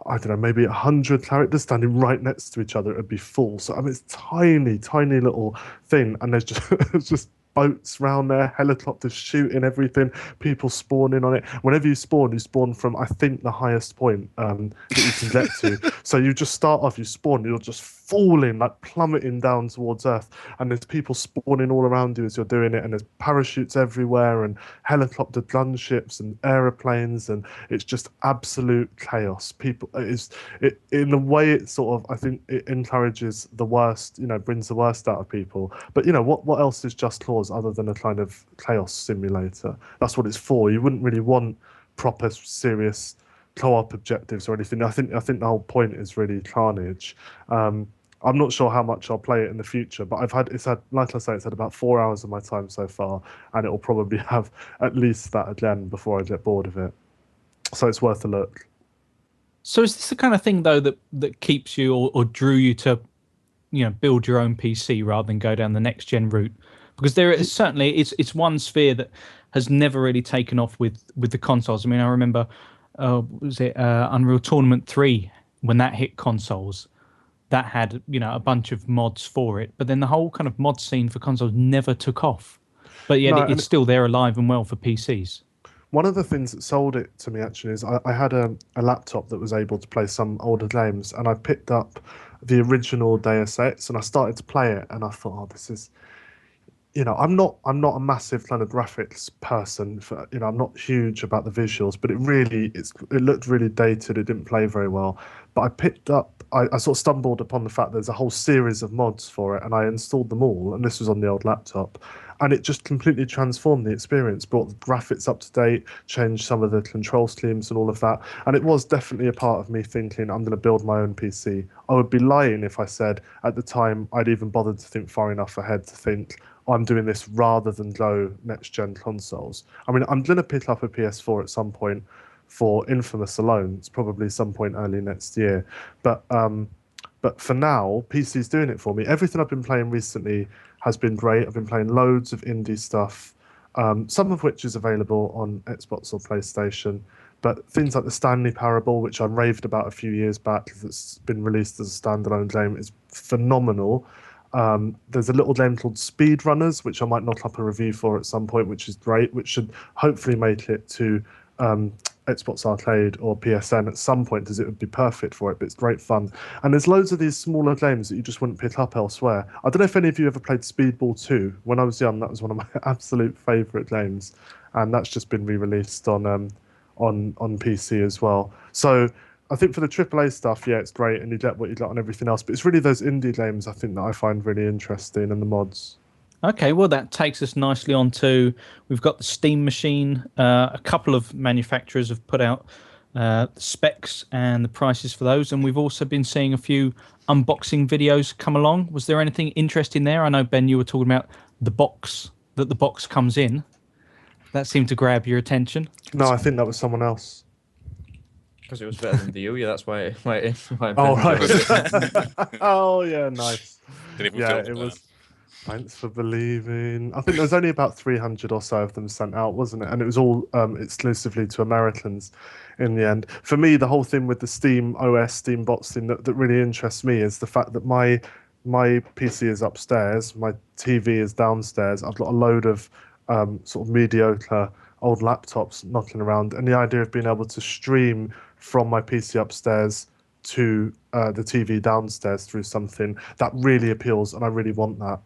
I don't know, maybe 100 characters standing right next to each other, it would be full. So I mean, it's tiny, tiny little thing, and there's just it's just boats round there, helicopters shooting everything, people spawning on it. Whenever you spawn from, I think, the highest point that you can get to. So you just start off, you spawn, you're just falling, like plummeting down towards Earth, and there's people spawning all around you as you're doing it, and there's parachutes everywhere, and helicopter gunships and aeroplanes, and it's just absolute chaos. People, in the way it sort of, I think it encourages the worst, brings the worst out of people. But what else is Just Cause other than a kind of chaos simulator? That's what it's for. You wouldn't really want proper, serious co-op objectives or anything. I think the whole point is really carnage. I'm not sure how much I'll play it in the future, but it's had like I say, it's had about 4 hours of my time so far, and it will probably have at least that again before I get bored of it. So it's worth a look. So is this the kind of thing though that keeps you or drew you to, build your own PC rather than go down the next gen route? Because there is certainly it's one sphere that has never really taken off with the consoles. I mean, I remember was it Unreal Tournament 3 when that hit consoles, that had a bunch of mods for it, but then the whole kind of mod scene for consoles never took off. But yet it's still there alive and well for PCs. One of the things that sold it to me actually is I had a laptop that was able to play some older games, and I picked up the original Deus Ex and I started to play it, and I thought, oh, this is, I'm not a massive kind of graphics person. I'm not huge about the visuals, but it looked really dated. It didn't play very well. But I sort of stumbled upon the fact there's a whole series of mods for it, and I installed them all. And this was on the old laptop, and it just completely transformed the experience. Brought the graphics up to date, changed some of the control schemes and all of that. And it was definitely a part of me thinking I'm going to build my own PC. I would be lying if I said at the time I'd even bothered to think far enough ahead to think I'm doing this rather than go next-gen consoles. I mean, I'm going to pick up a PS4 at some point for Infamous alone. It's probably some point early next year. But for now, PC's doing it for me. Everything I've been playing recently has been great. I've been playing loads of indie stuff, some of which is available on Xbox or PlayStation. But things like the Stanley Parable, which I raved about a few years back, that's been released as a standalone game, is phenomenal. There's a little game called Speedrunners, which I might knock up a review for at some point, which is great, which should hopefully make it to Xbox Arcade or PSN at some point, as it would be perfect for it, but it's great fun. And there's loads of these smaller games that you just wouldn't pick up elsewhere. I don't know if any of you ever played Speedball 2. When I was young, that was one of my absolute favourite games, and that's just been re-released on PC as well. So I think for the AAA stuff, yeah, it's great, and you get what you get on everything else. But it's really those indie games I think that I find really interesting, and the mods. Okay, well, that takes us nicely on to, we've got the Steam Machine. A couple of manufacturers have put out the specs and the prices for those, and we've also been seeing a few unboxing videos come along. Was there anything interesting there? I know, Ben, you were talking about the box, that the box comes in. That seemed to grab your attention. No, I think that was someone else. Because it was better than the Ouya, that's why. Oh, right. Oh, yeah, nice. Didn't even Yeah, film it was. Thanks for believing. I think there was only about 300 or so of them sent out, wasn't it? And it was all exclusively to Americans in the end. For me, the whole thing with the Steam OS, Steam bots thing that really interests me is the fact that my PC is upstairs, my TV is downstairs. I've got a load of sort of mediocre old laptops knocking around, and the idea of being able to stream from my PC upstairs to the TV downstairs through something that really appeals, and I really want that.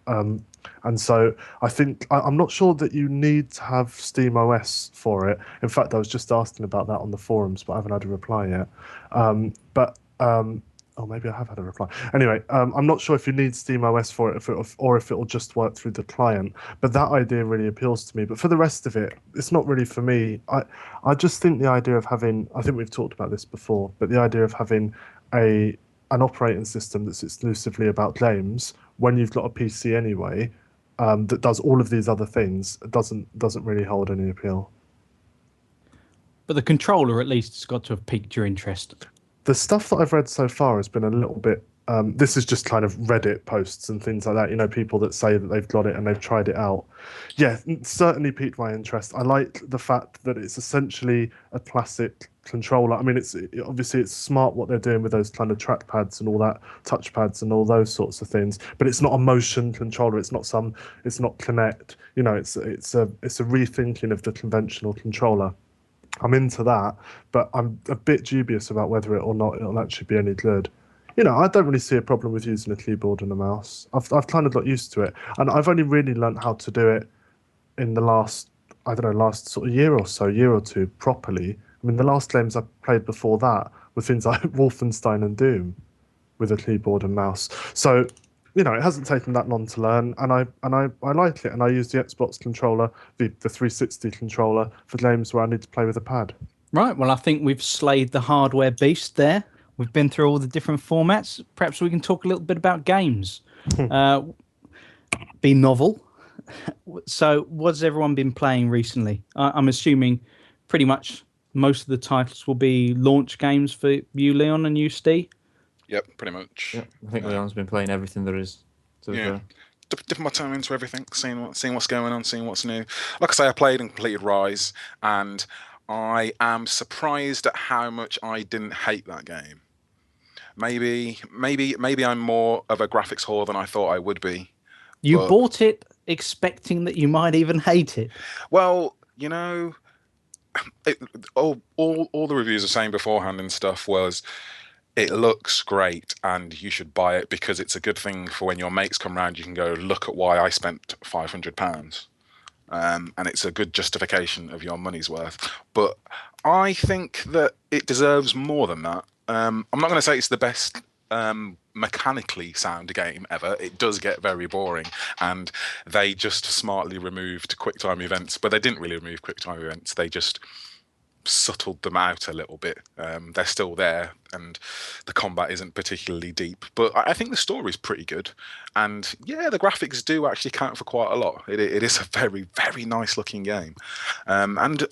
And so I think I'm not sure that you need to have Steam OS for it. In fact, I was just asking about that on the forums, but I haven't had a reply yet. Oh, maybe I have had a reply. Anyway, I'm not sure if you need Steam OS for it, or if it'll just work through the client. But that idea really appeals to me. But for the rest of it, it's not really for me. I just think the idea of having, I think we've talked about this before, but the idea of having an operating system that's exclusively about games when you've got a PC anyway, that does all of these other things, doesn't really hold any appeal. But the controller at least has got to have piqued your interest. The stuff that I've read so far has been a little bit. This is just kind of Reddit posts and things like that. You know, people that say that they've got it and they've tried it out. Yeah, it certainly piqued my interest. I like the fact that it's essentially a classic controller. I mean, obviously it's smart what they're doing with those kind of trackpads and all that, touchpads and all those sorts of things. But it's not a motion controller. It's not Kinect. You know, it's a rethinking of the conventional controller. I'm into that, but I'm a bit dubious about whether it'll actually be any good. You know, I don't really see a problem with using a keyboard and a mouse. I've kind of got used to it, and I've only really learned how to do it in the last sort of year or two properly. I mean, the last games I played before that were things like Wolfenstein and Doom with a keyboard and mouse. So, you know, it hasn't taken that long to learn, and I like it. And I use the Xbox controller, the 360 controller, for games where I need to play with a pad. Right, well, I think we've slayed the hardware beast there. We've been through all the different formats. Perhaps we can talk a little bit about games. Be novel. So what's everyone been playing recently? I'm assuming pretty much most of the titles will be launch games for you, Leon, and you, Steve. Yep, pretty much. Yeah, I think Leon's been playing everything there is. Dipping my toe into everything, seeing what's going on, seeing what's new. Like I say, I played and completed Rise, and I am surprised at how much I didn't hate that game. Maybe I'm more of a graphics whore than I thought I would be. You bought it expecting that you might even hate it. Well, you know, all the reviews are saying beforehand and stuff was, it looks great and you should buy it because it's a good thing for when your mates come round, you can go, look at why I spent £500. And it's a good justification of your money's worth. But I think that it deserves more than that. I'm not going to say it's the best mechanically sound game ever. It does get very boring, and they just smartly removed QuickTime events, but they didn't really remove QuickTime events. They just subtled them out a little bit. They're still there, and the combat isn't particularly deep, but I think the story's pretty good, and yeah, the graphics do actually count for quite a lot. It is a very, very nice looking game, and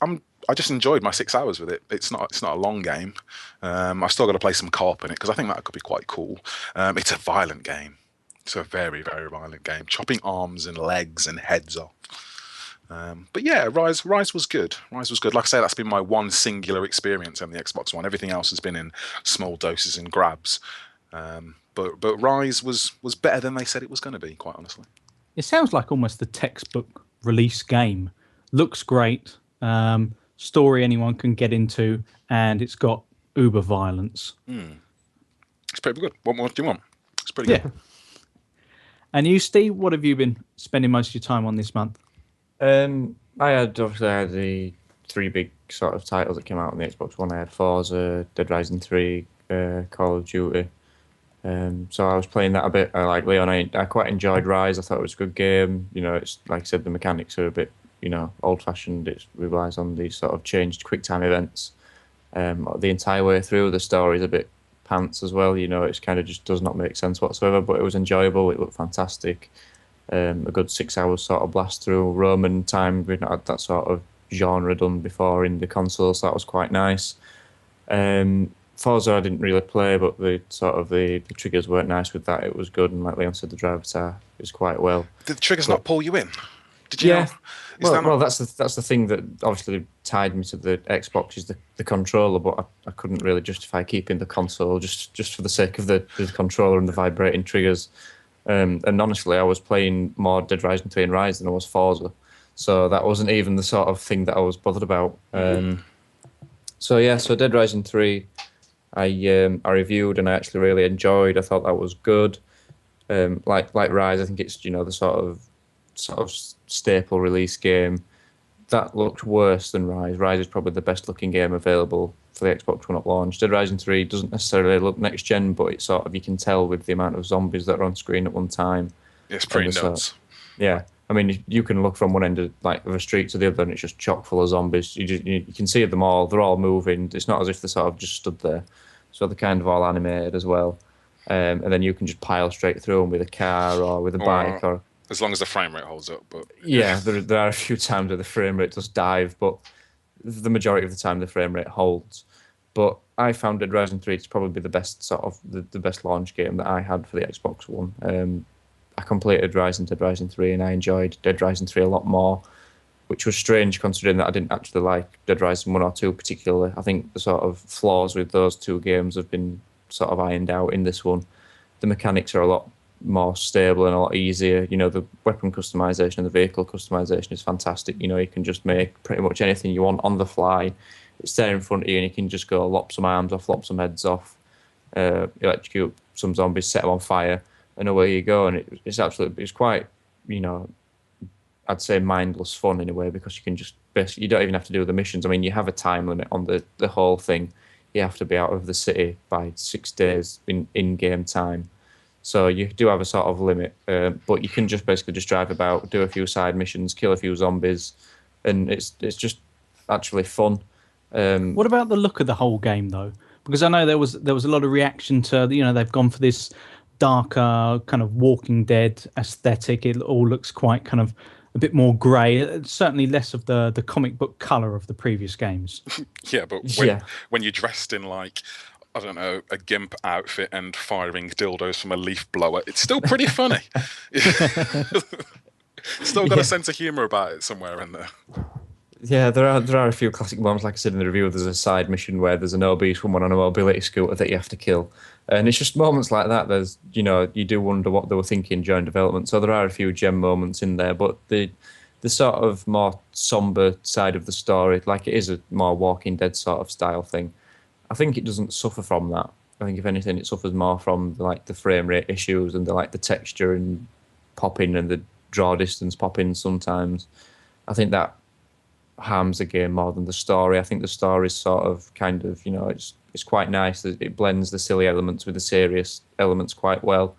I just enjoyed my 6 hours with it. It's not a long game. I've still got to play some co-op in it because I think that could be quite cool. It's a violent game. It's a very, very violent game, chopping arms and legs and heads off. But yeah, Rise was good. Rise was good. Like I say, that's been my one singular experience on the Xbox One. Everything else has been in small doses and grabs. But Rise was better than they said it was going to be, quite honestly. It sounds like almost the textbook release game. Looks great. Story anyone can get into, and it's got uber violence. It's pretty good. What more do you want? It's pretty good. And you, Steve, what have you been spending most of your time on this month? I had the 3 big sort of titles that came out on the Xbox One. I had Forza, Dead Rising 3, Call of Duty. So I was playing that a bit. Like Leon, I quite enjoyed Rise. I thought it was a good game. You know, it's like I said, the mechanics are a bit, you know, old-fashioned. It relies on these sort of changed QuickTime events. The entire way through, the story is a bit pants as well. You know, it's kind of just does not make sense whatsoever. But it was enjoyable. It looked fantastic. A good 6 hours sort of blast through Roman time. We've not had that sort of genre done before in the console, so that was quite nice. Forza I didn't really play, but the triggers weren't nice with that. It was good, and like Leon said, the driver car is quite well. Did the triggers not pull you in? Did you? Yeah. Well, that's the thing that obviously tied me to the Xbox is the controller, but I couldn't really justify keeping the console just for the sake of the controller and the vibrating triggers. And honestly, I was playing more Dead Rising 3 and Rise than I was Forza, so that wasn't even the sort of thing that I was bothered about. So Dead Rising 3, I reviewed and I actually really enjoyed. I thought that was good. Like Rise, I think it's the sort of staple release game. That looked worse than Rise. Rise is probably the best looking game available for the Xbox One at launch. Dead Rising 3 doesn't necessarily look next gen, but it's sort of, you can tell with the amount of zombies that are on screen at one time. It's pretty nuts. Yeah. I mean, you can look from one end of a street to the other, and it's just chock full of zombies. You can see them all. They're all moving. It's not as if they're sort of just stood there. So they're kind of all animated as well. And then you can just pile straight through them with a car or with a bike, or as long as the frame rate holds up. But yeah, there are a few times where the frame rate does dive, but the majority of the time the frame rate holds. But I found Dead Rising 3 to probably be the best sort of the best launch game that I had for the Xbox One. I completed Dead Rising 3, and I enjoyed Dead Rising 3 a lot more, which was strange considering that I didn't actually like Dead Rising 1 or 2 particularly. I think the sort of flaws with those two games have been sort of ironed out in this one. The mechanics are a lot more stable and a lot easier. The weapon customization and the vehicle customization is fantastic. You can just make pretty much anything you want on the fly. It's there in front of you, and you can just go lop some arms off, lop some heads off, electrocute some zombies, set them on fire, and away you go. And it's quite, I'd say mindless fun in a way, because you can just you don't even have to do the missions. I mean, you have a time limit on the whole thing. You have to be out of the city by 6 days in game time. So you do have a sort of limit, but you can just basically just drive about, do a few side missions, kill a few zombies, and it's just actually fun. What about the look of the whole game, though? Because I know there was a lot of reaction to they've gone for this darker kind of Walking Dead aesthetic. It all looks quite kind of a bit more grey. Certainly less of the comic book colour of the previous games. Yeah, but when you're dressed in I don't know, a gimp outfit and firing dildos from a leaf blower, it's still pretty funny. Still got a sense of humour about it somewhere in there. Yeah, there are a few classic moments. Like I said in the review, there's a side mission where there's an obese woman on a mobility scooter that you have to kill. And it's just moments like that. There's, you do wonder what they were thinking during development. So there are a few gem moments in there, but the sort of more somber side of the story, like it is a more Walking Dead sort of style thing, I think it doesn't suffer from that. I think if anything, it suffers more from the frame rate issues and the texture and popping and the draw distance popping sometimes. I think that harms the game more than the story. I think the story is sort of kind of, it's quite nice. It blends the silly elements with the serious elements quite well.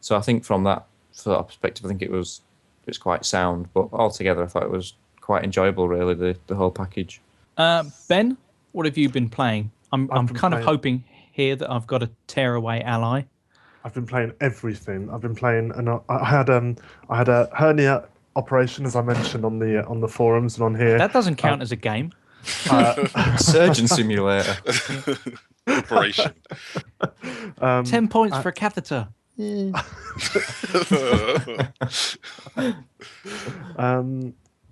So I think from that sort of perspective, I think it's quite sound. But altogether, I thought it was quite enjoyable, really, the whole package. Ben, what have you been playing? I'm kind of hoping here that I've got a Tearaway ally. I've been playing everything. I've been playing, and I had a hernia operation, as I mentioned on the forums and on here. That doesn't count as a game. Surgeon simulator. Operation. 10 points for a catheter.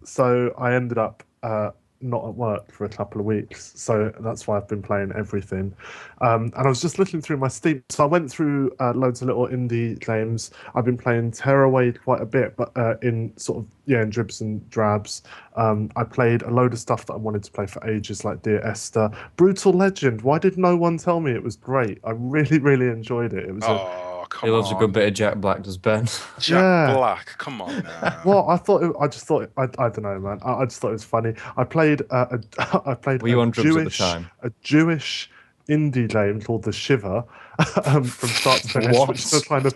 So I ended up not at work for a couple of weeks, so that's why I've been playing everything. And I was just looking through my Steam, so I went through loads of little indie games. I've been playing Tearaway quite a bit, but in sort of in dribs and drabs. I played a load of stuff that I wanted to play for ages, like Dear Esther, Brutal Legend. Why did no one tell me it was great? I really, really enjoyed it. It was he loves a good bit of Jack Black, does Ben? Jack Black, come on now. Well, I don't know, man. I just thought it was funny. I played Were you on drugs at the time? A Jewish indie game called The Shiver, from start to finish, which is a kind of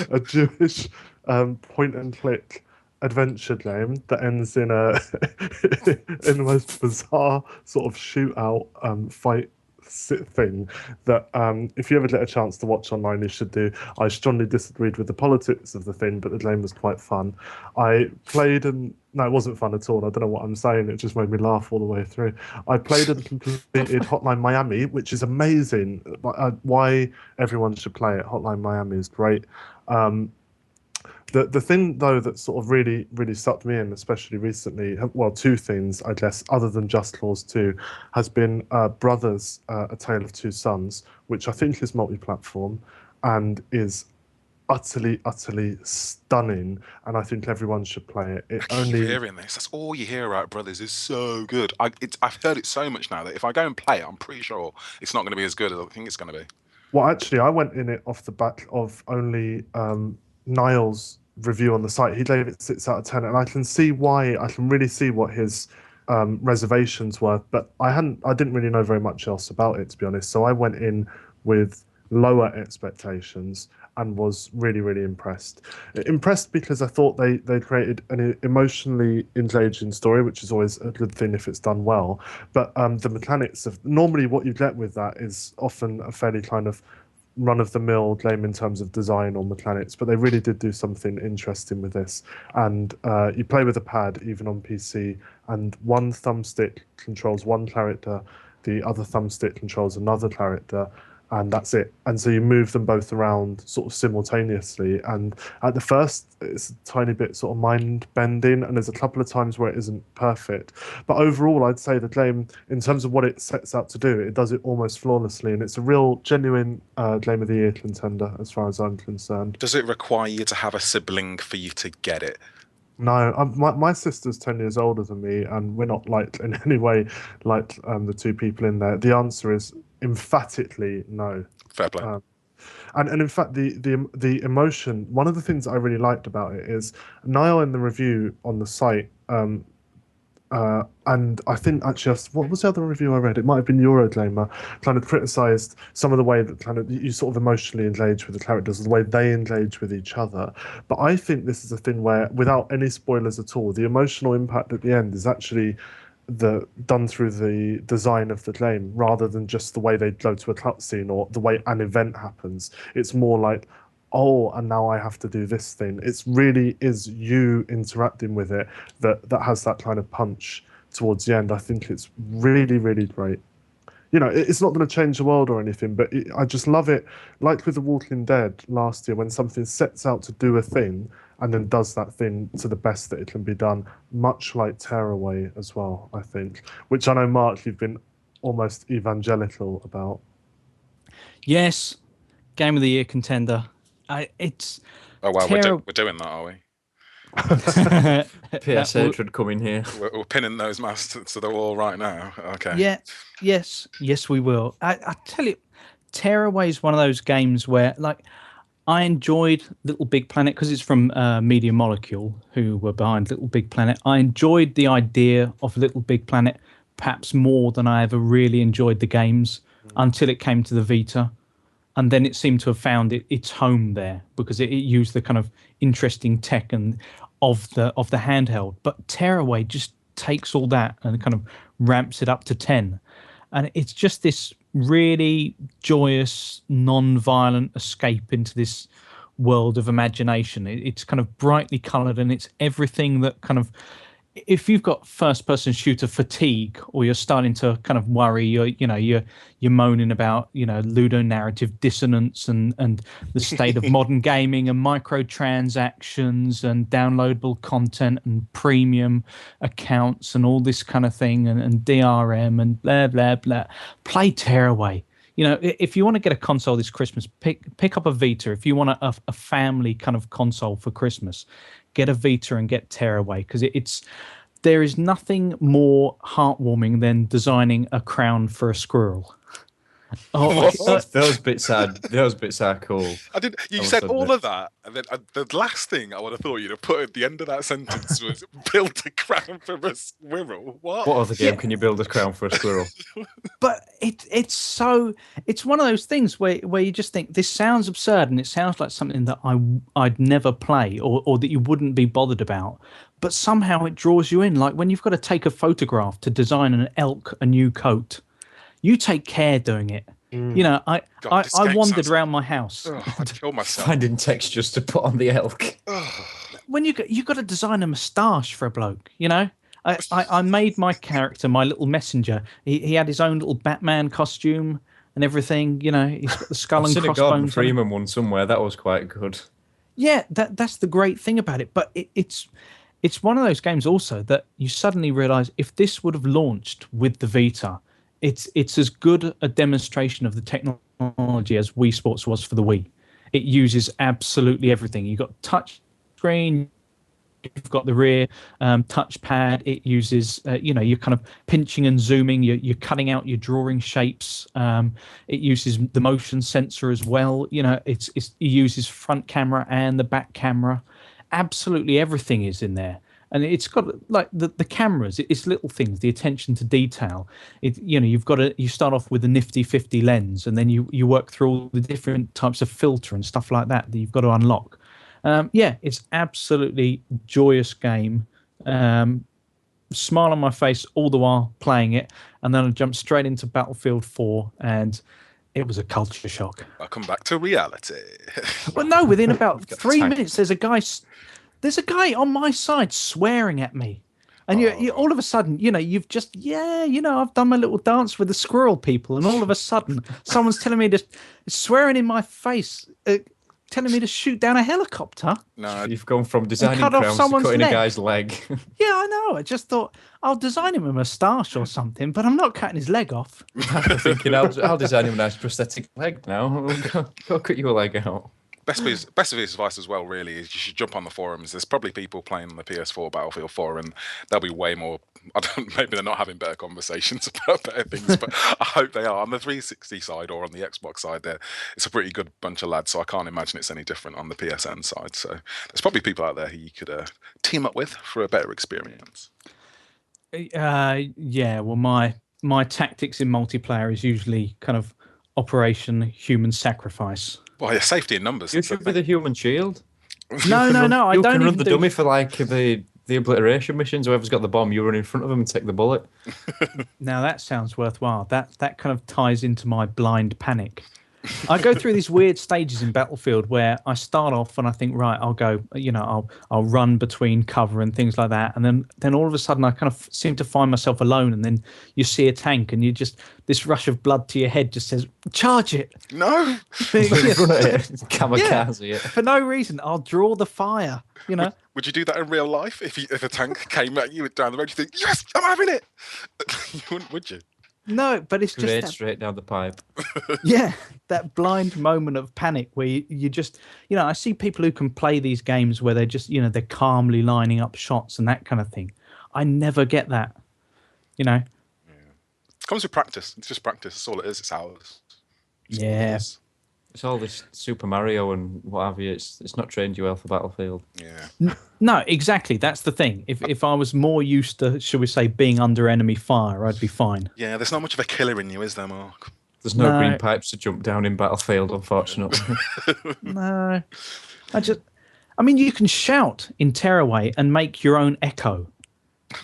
a Jewish point and click adventure game that ends in in the most bizarre sort of shootout fight thing that if you ever get a chance to watch online, you should do. I strongly disagreed with the politics of the thing, but the game was quite fun. I played and No, it wasn't fun at all. I don't know what I'm saying. It just made me laugh all the way through. I played and completed Hotline Miami, which is amazing. Why everyone should play it. Hotline Miami is great. The thing though that sort of really sucked me in, especially recently, well, two things I guess, other than Just Cause 2, has been Brothers: A Tale of Two Sons, which I think is multi-platform and is utterly stunning, and I think everyone should play it. I keep hearing this. That's all you hear about Brothers is so good. I've heard it so much now that if I go and play it, I'm pretty sure it's not going to be as good as I think it's going to be. Well, actually, I went in it off the back of only Niall's review on the site. He gave it 6 out of 10, and I can see why. I can really see what his reservations were, but I didn't really know very much else about it, to be honest. So I went in with lower expectations and was really impressed. Impressed because I thought they created an emotionally engaging story, which is always a good thing if it's done well. But the mechanics of normally what you get with that is often a fairly kind of run-of-the-mill game in terms of design or mechanics, but they really did do something interesting with this. And you play with a pad, even on PC, and one thumbstick controls one character, the other thumbstick controls another character, and that's it. And so you move them both around sort of simultaneously. And at the first, it's a tiny bit sort of mind-bending, and there's a couple of times where it isn't perfect. But overall, I'd say the game, in terms of what it sets out to do, it does it almost flawlessly, and it's a real, genuine Game of the Year contender, as far as I'm concerned. Does it require you to have a sibling for you to get it? No, my sister's 10 years older than me, and we're not like in any way like the two people in there. The answer is emphatically no. Fair play. And in fact, the emotion. One of the things I really liked about it is Niall in the review on the site. And I think actually, what was the other review I read? It might have been Eurogamer, kind of criticised some of the way that kind of you sort of emotionally engage with the characters, the way they engage with each other. But I think this is a thing where, without any spoilers at all, the emotional impact at the end is actually done through the design of the game, rather than just the way they go to a cutscene or the way an event happens. It's more like, oh, and now I have to do this thing. It's really is you interacting with it that has that kind of punch towards the end. I think it's really great. You know, it's not going to change the world or anything, but I just love it. Like with The Walking Dead last year, when something sets out to do a thing and then does that thing to the best that it can be done, much like Tearaway as well, I think, which I know, Mark, you've been almost evangelical about. Yes, Game of the Year contender. It's oh wow, we're doing that, are we? PS hatred coming here. We're pinning those masks to the wall right now. Okay. Yeah, yes, we will. I tell you, Tearaway is one of those games where, like, I enjoyed Little Big Planet because it's from Media Molecule, who were behind Little Big Planet. I enjoyed the idea of Little Big Planet perhaps more than I ever really enjoyed the games until it came to the Vita. And then it seemed to have found its home there because it used the kind of interesting tech and of the handheld. But Tearaway just takes all that and kind of ramps it up to 10. And it's just this really joyous, non-violent escape into this world of imagination. It's kind of brightly coloured, and it's everything that kind of, if you've got first-person shooter fatigue, or you're starting to kind of worry, you're moaning about ludonarrative dissonance and the state of modern gaming and microtransactions and downloadable content and premium accounts and all this kind of thing and DRM and blah blah blah. Play Tearaway. If you want to get a console this Christmas, pick up a Vita. If you want a family kind of console for Christmas, get a Vita and get Tearaway, because there is nothing more heartwarming than designing a crown for a squirrel. Those bits are cool. You said all of that, and then the last thing I would have thought you'd have put at the end of that sentence was build a crown for a squirrel. What other game can you build a crown for a squirrel? But it's one of those things where you just think this sounds absurd, and it sounds like something that I'd never play or that you wouldn't be bothered about. But somehow it draws you in. Like when you've got to take a photograph to design an elk a new coat, you take care doing it. I wandered around my house. I'd kill myself. Finding textures to put on the elk. Well, when you got to design a moustache for a bloke, you know. I made my character, my little messenger. He had his own little Batman costume and everything. You know, he's got the skull and I've seen a crossbones. Gordon Freeman one somewhere. That was quite good. Yeah, that's the great thing about it. But it's one of those games also that you suddenly realise if this would have launched with the Vita, it's as good a demonstration of the technology as Wii Sports was for the Wii. It uses absolutely everything. You've got touch screen, you've got the rear touchpad. It uses, you're kind of pinching and zooming. You're cutting out, you're drawing shapes. It uses the motion sensor as well. You know, it uses front camera and the back camera. Absolutely everything is in there. And it's got like the cameras. It's little things, the attention to detail. You start off with a nifty 50 lens, and then you work through all the different types of filter and stuff like that you've got to unlock. It's absolutely joyous game. Smile on my face all the while playing it, and then I jumped straight into Battlefield 4, and it was a culture shock. Welcome back to reality. Well, no, within about 3 minutes, there's a guy on my side swearing at me. And you all of a sudden, you've just, I've done my little dance with the squirrel people. And all of a sudden, someone's telling me swearing in my face, telling me to shoot down a helicopter. No, you've gone from designing crowns to cutting a guy's leg. Yeah, I know. I just thought I'll design him a moustache or something, but I'm not cutting his leg off. I'm thinking I'll design him a nice prosthetic leg now. Go cut your leg out. Best of his advice as well, really, is you should jump on the forums. There's probably people playing on the PS4 Battlefield 4, and there'll be way more. Maybe they're not having better conversations about better things, but I hope they are. On the 360 side or on the Xbox side, there it's a pretty good bunch of lads. So I can't imagine it's any different on the PSN side. So there's probably people out there who you could team up with for a better experience. Well, my tactics in multiplayer is usually kind of Operation Human Sacrifice. Well, yeah, safety in numbers. You should be the human shield. No, I don't You can run the do... dummy for like the obliteration missions. Whoever's got the bomb, you run in front of them and take the bullet. Now that sounds worthwhile. That kind of ties into my blind panic. I go through these weird stages in Battlefield where I start off and I think, right, I'll go, I'll run between cover and things like that, and then all of a sudden I kind of seem to find myself alone, and then you see a tank and this rush of blood to your head just says, charge it. No, run at it, kamikaze it. For no reason, I'll draw the fire. Would you do that in real life if a tank came at you down the road? You think, yes, I'm having it. You wouldn't, would you? No, but it's just straight down the pipe. Yeah, that blind moment of panic where you just, I see people who can play these games where they're just, they're calmly lining up shots and that kind of thing. I never get that, Yeah. It comes with practice. It's just practice. That's all it is. It's hours. Yeah. It's all this Super Mario and what have you. It's not trained you well for Battlefield. Yeah. No, exactly. That's the thing. If I was more used to, shall we say, being under enemy fire, I'd be fine. Yeah, there's not much of a killer in you, is there, Mark? There's no green pipes to jump down in Battlefield, unfortunately. No. You can shout in Tearaway and make your own echo.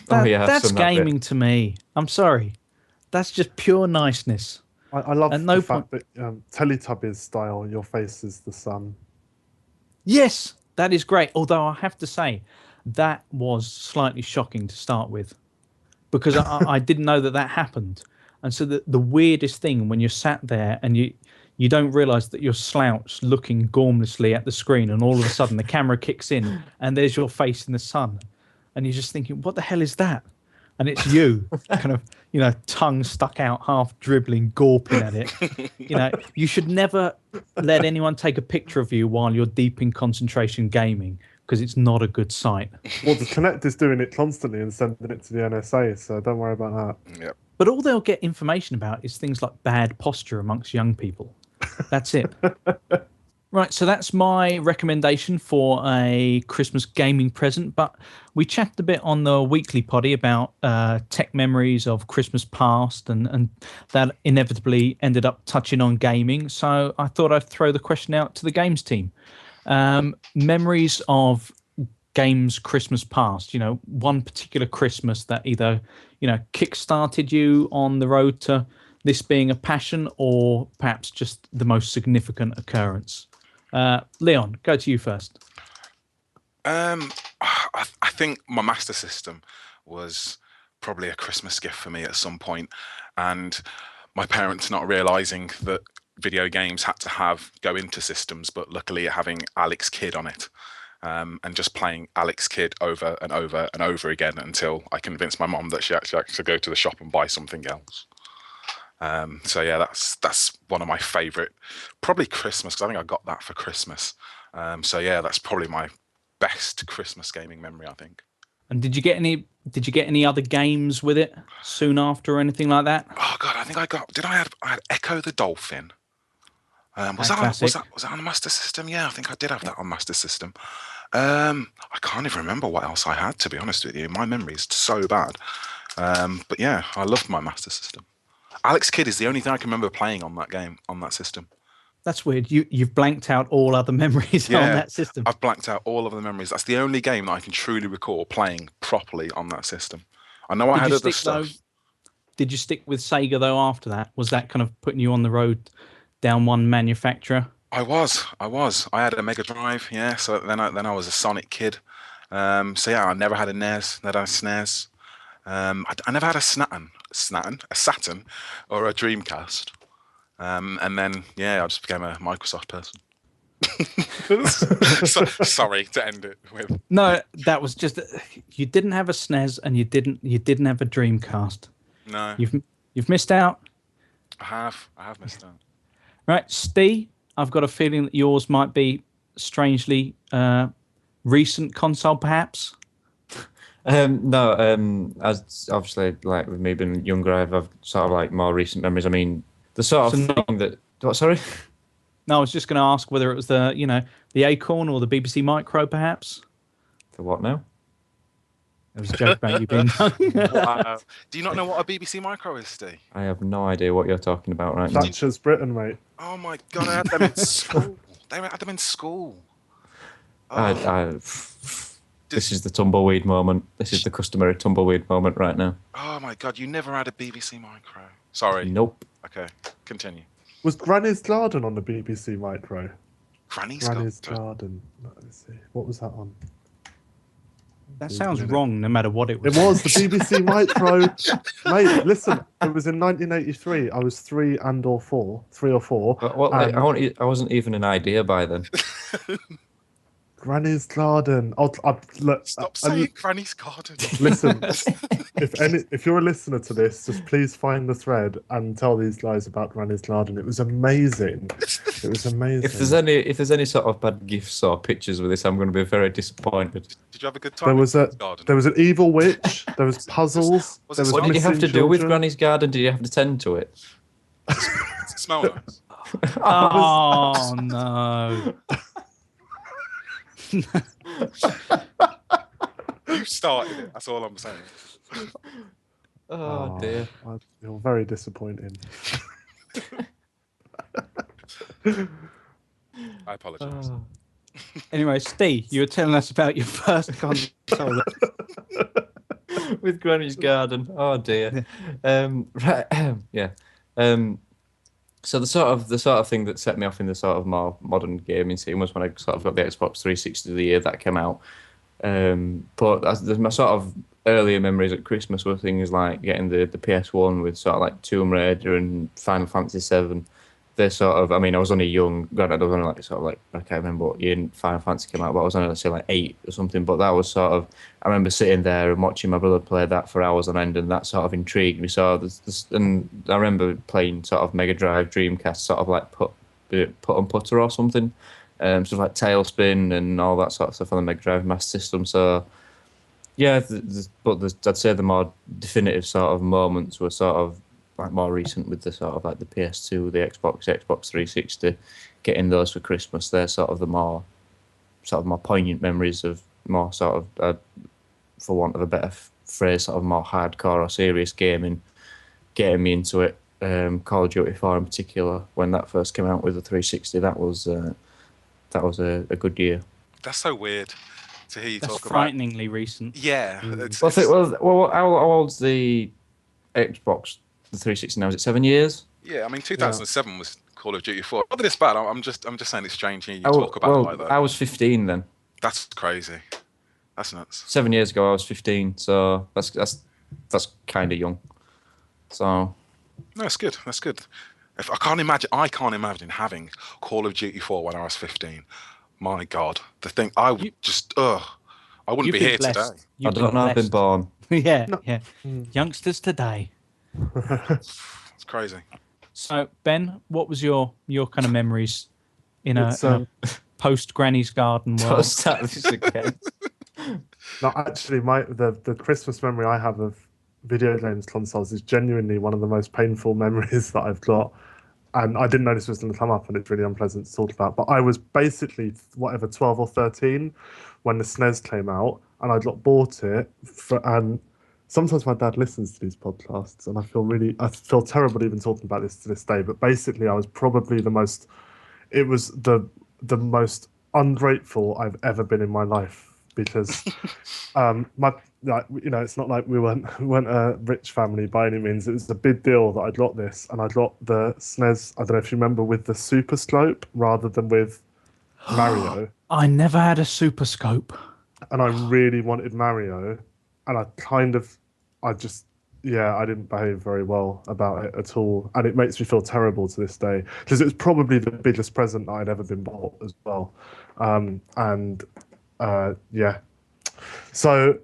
That's gaming to me. I'm sorry. That's just pure niceness. I love the fact that Teletubbies style, your face is the sun. Yes, that is great. Although I have to say, that was slightly shocking to start with, because I didn't know that happened. And so the weirdest thing when you're sat there and you don't realise that you're slouched looking gormlessly at the screen, and all of a sudden the camera kicks in and there's your face in the sun, and you're just thinking, what the hell is that? And it's you, kind of, tongue stuck out, half dribbling, gawping at it. You should never let anyone take a picture of you while you're deep in concentration gaming, because it's not a good sight. Well, the Kinect is doing it constantly and sending it to the NSA, so don't worry about that. Yep. But all they'll get information about is things like bad posture amongst young people. That's it. Right, so that's my recommendation for a Christmas gaming present. But we chatted a bit on the weekly poddy about tech memories of Christmas past, and that inevitably ended up touching on gaming. So I thought I'd throw the question out to the games team. Memories of games Christmas past, one particular Christmas that either, kick-started you on the road to this being a passion, or perhaps just the most significant occurrence. Leon, go to you first. I think my Master System was probably a Christmas gift for me at some point, and my parents not realizing that video games had to go into systems, but luckily having Alex Kidd on it, and just playing Alex Kidd over and over and over again until I convinced my mom that she actually had to go to the shop and buy something else. So yeah, that's one of my favorite, probably Christmas, because I think I got that for Christmas. So yeah, that's probably my best Christmas gaming memory, I think. And did you get any other games with it soon after or anything like that? Oh god, I think I had Echo the Dolphin. Was that on the Master System? Yeah, I think I did have that on Master System. I can't even remember what else I had, to be honest with you. My memory is so bad. But yeah, I loved my Master System. Alex Kidd is the only thing I can remember playing on that game, on that system. That's weird. You've blanked out all other memories on that system. I've blanked out all of the memories. That's the only game that I can truly recall playing properly on that system. I know I had other stuff. Did you stick with Sega though after that? Was that kind of putting you on the road down one manufacturer? I was. I had a Mega Drive, yeah. So then I was a Sonic kid. So yeah, I never had a NES, never had a SNES. I never had a Saturn, or a Dreamcast. And then yeah, I just became a Microsoft person. Sorry to end it with. No, that was just you didn't have a SNES and you didn't have a Dreamcast. No, you've missed out. I have missed out. Right, Steve, I've got a feeling that yours might be strangely recent console, perhaps. No, as obviously, like with me being younger, I've sort of like more recent memories. I mean, the sort of thing that. What? Sorry. No, I was just going to ask whether it was the Acorn or the BBC Micro, perhaps. For what now? It was a joke about you being young. Do you not know what a BBC Micro is, Steve? I have no idea what you're talking about right now. Thatcher's Britain, mate. Oh my god, I had them in school. They had them in school. Oh. This is the tumbleweed moment. This is the customary tumbleweed moment right now. Oh my god, you never had a BBC Micro. Sorry. Nope. Okay, continue. Was Granny's Garden on the BBC Micro? Granny's Garden. Let me see. What was that on? That sounds wrong, no matter what it was. It was the BBC Micro. Mate, listen, it was in 1983. I was 3 or 4. I wasn't even an idea by then. Granny's Garden. Look, Stop saying Granny's Garden. Listen, if you're a listener to this, just please find the thread and tell these guys about Granny's Garden. It was amazing. It was amazing. If there's any sort of bad gifs or pictures with this, I'm going to be very disappointed. Did you have a good time? There was an evil witch. There was puzzles. What did you have to do with Granny's Garden? Did you have to tend to it? Smell nice. Oh no. You started it. That's all I'm saying. Oh dear. You're very disappointing. I apologise. Anyway, Steve, you were telling us about your first console. With Granny's Garden. Oh dear. Right. Yeah. So the sort of thing that set me off in the sort of more modern gaming scene was when I sort of got the Xbox 360 the year that came out. But my sort of earlier memories at Christmas were things like getting the PS1 with sort of like Tomb Raider and Final Fantasy VII. They're sort of, I mean, I was only young. Granted, I was only like sort of like, I can't remember what year Final Fantasy came out, but I was only, let's say, like 8 or something. But that was sort of, I remember sitting there and watching my brother play that for hours on end, and that sort of intrigued me. So, and I remember playing sort of Mega Drive, Dreamcast, sort of like put and putter or something, sort of like Tailspin and all that sort of stuff on the Mega Drive Master System. So, yeah, I'd say the more definitive sort of moments were sort of like more recent with the sort of like the PS2, the Xbox 360, getting those for Christmas. They're sort of the more poignant memories of more sort of, for want of a better phrase, sort of more hardcore or serious gaming, getting me into it. Call of Duty 4 in particular, when that first came out with the 360, that was a good year. That's so weird to hear you That's talk about. frighteningly recent. Yeah. How old's the Xbox? The 360 now, is it 7 years? Yeah, I mean 2007 was Call of Duty 4. Not that it's bad. I'm just saying it's strange hearing you talk about it like that. I was 15 then. That's crazy. That's nuts. 7 years ago, I was 15, so that's kind of young. So No, that's good. That's good. I can't imagine having Call of Duty 4 when I was 15. My God, the thing I would I wouldn't be here today. I don't know. I've been born. Yeah, No. yeah. Youngsters today. It's crazy. So, Ben, what was your kind of memories in a It's, post Granny's Garden Don't world? start this again. No, actually, the Christmas memory I have of video games consoles is genuinely one of the most painful memories that I've got. And I didn't know this was going to come up, and it's really unpleasant to talk about. But I was basically, 12 or 13 when the SNES came out, and I bought it. And sometimes my dad listens to these podcasts, and I feel terrible even talking about this to this day. But basically, I was probably the most ungrateful I've ever been in my life, because it's not like we weren't a rich family by any means. It was a big deal that I got this, and I got the SNES, I don't know if you remember, with the Super Scope rather than with Mario. I never had a Super Scope. And I really wanted Mario, and I didn't behave very well about it at all, and it makes me feel terrible to this day, because it was probably the biggest present I'd ever been bought as well. So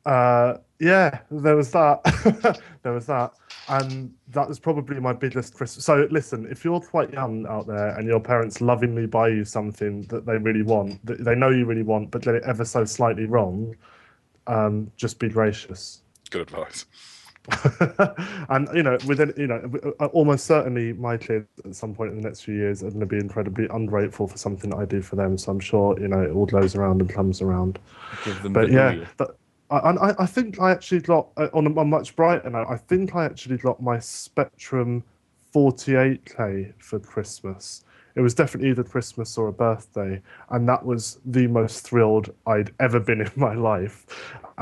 there was that. There was that, and that was probably my biggest Christmas. So listen, if you're quite young out there and your parents lovingly buy you something that they really want, that they know you really want, but get it ever so slightly wrong, just be gracious. Good advice. And almost certainly my kids at some point in the next few years are going to be incredibly ungrateful for something that I do for them. So I'm sure it all goes around and comes around. Give them But the yeah, W. I think I actually got on a much brighter note. I think I actually got my Spectrum 48K for Christmas. It was definitely either Christmas or a birthday, and that was the most thrilled I'd ever been in my life.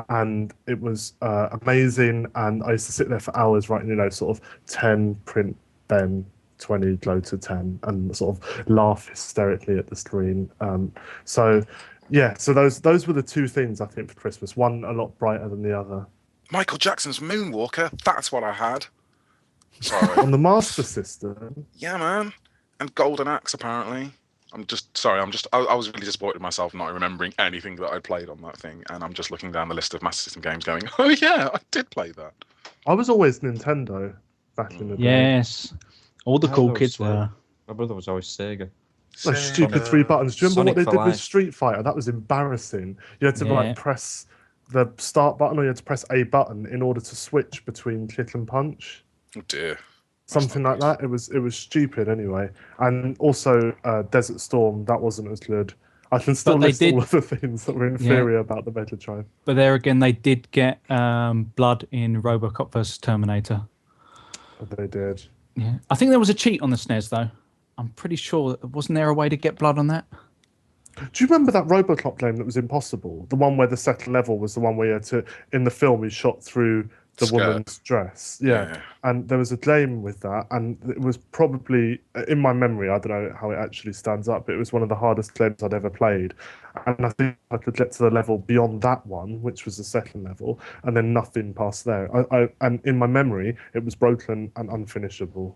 And it was amazing, and I used to sit there for hours writing, sort of 10 print Ben, 20 glow to 10, and sort of laugh hysterically at the screen. So those were the two things I think for Christmas. One a lot brighter than the other. Michael Jackson's Moonwalker. That's what I had. Sorry. On the Master System. Yeah, man. And Golden Axe, apparently. I was really disappointed with myself not remembering anything that I played on that thing, and I'm just looking down the list of Master System games going, oh yeah, I did play that. I was always Nintendo back in the day. Yes. All the cool kids were. My brother was always Sega. Those stupid 3 buttons. Do you remember Sonic what they for did with life. Street Fighter? That was embarrassing. You had to Yeah. press the start button, or you had to press a button in order to switch between kick and punch. Oh dear. Something like that. It was stupid anyway. And also Desert Storm, that wasn't as good. I can still list all of the things that were inferior about the Mega Drive. But there again, they did get blood in RoboCop vs Terminator. They did. Yeah, I think there was a cheat on the SNES though. I'm pretty sure. Wasn't there a way to get blood on that? Do you remember that RoboCop game that was impossible? The one where the second level was the one where you had to, in the film, you shot through the woman's dress. Yeah. And there was a game with that, and it was probably, in my memory, I don't know how it actually stands up, but it was one of the hardest games I'd ever played. And I think I could get to the level beyond that one, which was the second level, and then nothing past there. And in my memory, it was broken and unfinishable.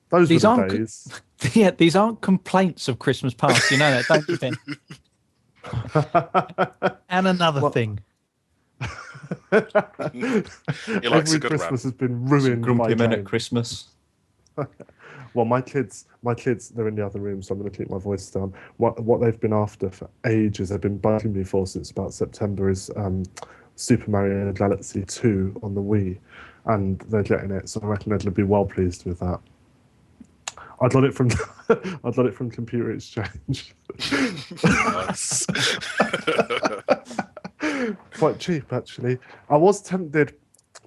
Those were the days. Yeah, these aren't complaints of Christmas past. You know that, don't you, Ben? And another thing. Every Christmas has been ruined by Grumpy men games. at Christmas. Well, my kids, they're in the other room, so I'm going to keep my voice down. What they've been after for ages, they've been bugging me for since about September, is Super Mario Galaxy 2 on the Wii, and they're getting it, so I reckon they'll be well pleased with that. I got it from Computer Exchange. Nice. Quite cheap, actually. I was tempted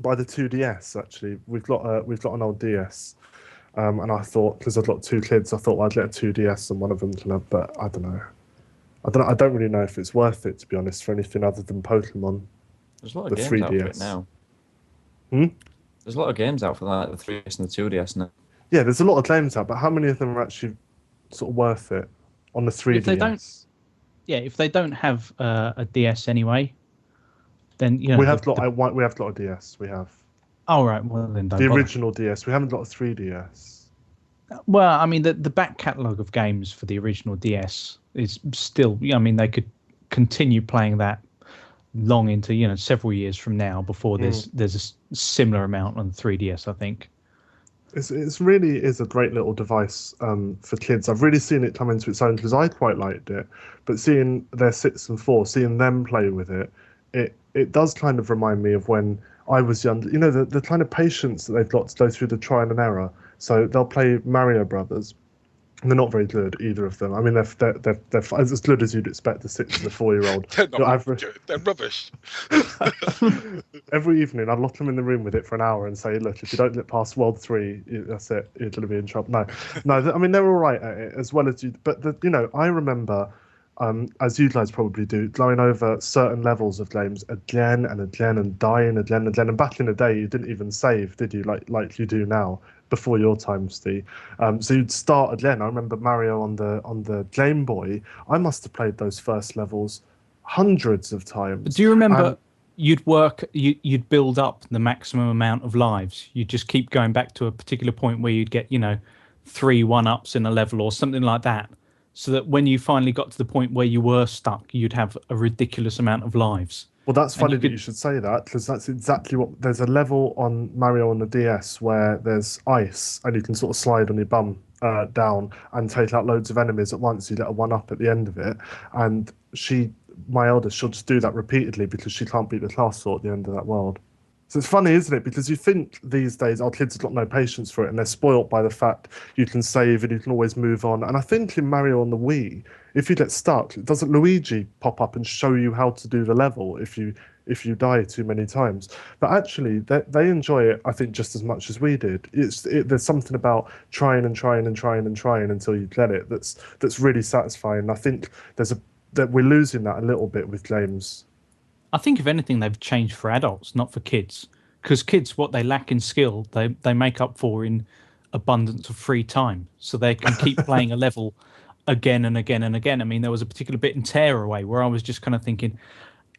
by the 2DS. Actually, we've got an old DS, and I thought, because I've got two kids, I thought I'd get a 2DS and one of them can have. But I don't know. I don't really know if it's worth it, to be honest, for anything other than Pokemon. There's a lot of games out for it now. There's a lot of games out for that, the 3DS and the 2DS now. Yeah, there's a lot of games out, but how many of them are actually sort of worth it on the 3DS? if they don't have a DS anyway, then we have a lot of DS. We have. Oh right, well then don't the bother. original DS. We haven't got a 3DS. Well, I mean, the back catalogue of games for the original DS is still. I mean, they could continue playing that long into several years from now before there's a similar amount on the 3DS. I think. It's really is a great little device for kids. I've really seen it come into its own because I quite liked it, but seeing their 6 and 4, seeing them play with it, it does kind of remind me of when I was young. The kind of patience that they've got to go through the trial and error. So they'll play Mario Brothers. And they're not very good, either of them. I mean, they're as good as you'd expect a 6 and a 4-year-old. They're rubbish. Every evening, I'd lock them in the room with it for an hour and say, "Look, if you don't get past World 3, that's it. You're going to be in trouble." No. I mean, they're all right at it as well as you. But I remember, as you guys probably do, going over certain levels of games again and again and dying again and again. And back in the day, you didn't even save, did you? Like you do now. Before your time, Steve. So you'd start again. I remember Mario on the Game Boy. I must have played those first levels hundreds of times. Do you remember you'd build up the maximum amount of lives? You'd just keep going back to a particular point where you'd get 3 1-ups in a level or something like that, so that when you finally got to the point where you were stuck, you'd have a ridiculous amount of lives. Well, that's funny that you should say that, because that's exactly what... There's a level on Mario on the DS where there's ice, and you can sort of slide on your bum down and take out loads of enemies at once. You get a 1-up at the end of it. And my eldest, she'll just do that repeatedly because she can't beat the class sort at the end of that world. So it's funny, isn't it? Because you think these days our kids have got no patience for it, and they're spoilt by the fact you can save and you can always move on. And I think in Mario on the Wii, if you get stuck, doesn't Luigi pop up and show you how to do the level if you die too many times? But actually, they enjoy it, I think, just as much as we did. There's something about trying and trying and trying and trying until you get it that's really satisfying. I think that we're losing that a little bit with games. I think if anything, they've changed for adults, not for kids. Because kids, what they lack in skill, they make up for in abundance of free time. So they can keep playing a level again and again and again. I mean, there was a particular bit in Tearaway where I was just kind of thinking,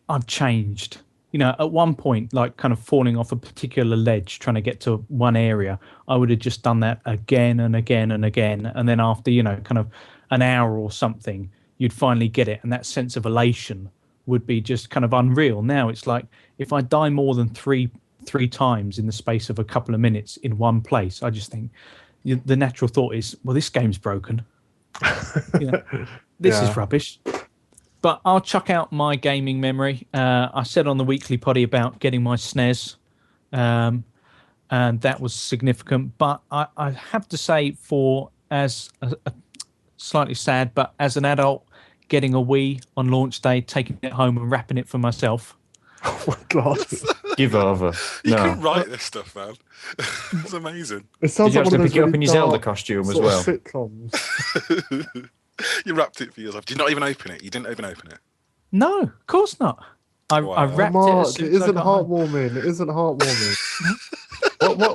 I've changed. At one point, like kind of falling off a particular ledge, trying to get to one area, I would have just done that again and again and again. And then after, kind of an hour or something, you'd finally get it. And that sense of elation would be just kind of unreal. Now it's like, if I die more than three times in the space of a couple of minutes in one place, I just think the natural thought is, well, this game's broken. This is rubbish. But I'll chuck out my gaming memory. I said on the weekly poddy about getting my SNES, and that was significant. But I have to say, as a slightly sad, but as an adult, getting a Wii on launch day, taking it home and wrapping it for myself. Oh my God. Give over. You can write this stuff, man. It's amazing. It sounds Did you like actually one of pick it those up in your really Zelda dark costume as sort of well? sitcoms. You wrapped it for yourself. Did you not even open it? You didn't even open it? No, of course not. I wrapped it as soon It as I isn't got home. heartwarming. It isn't heartwarming.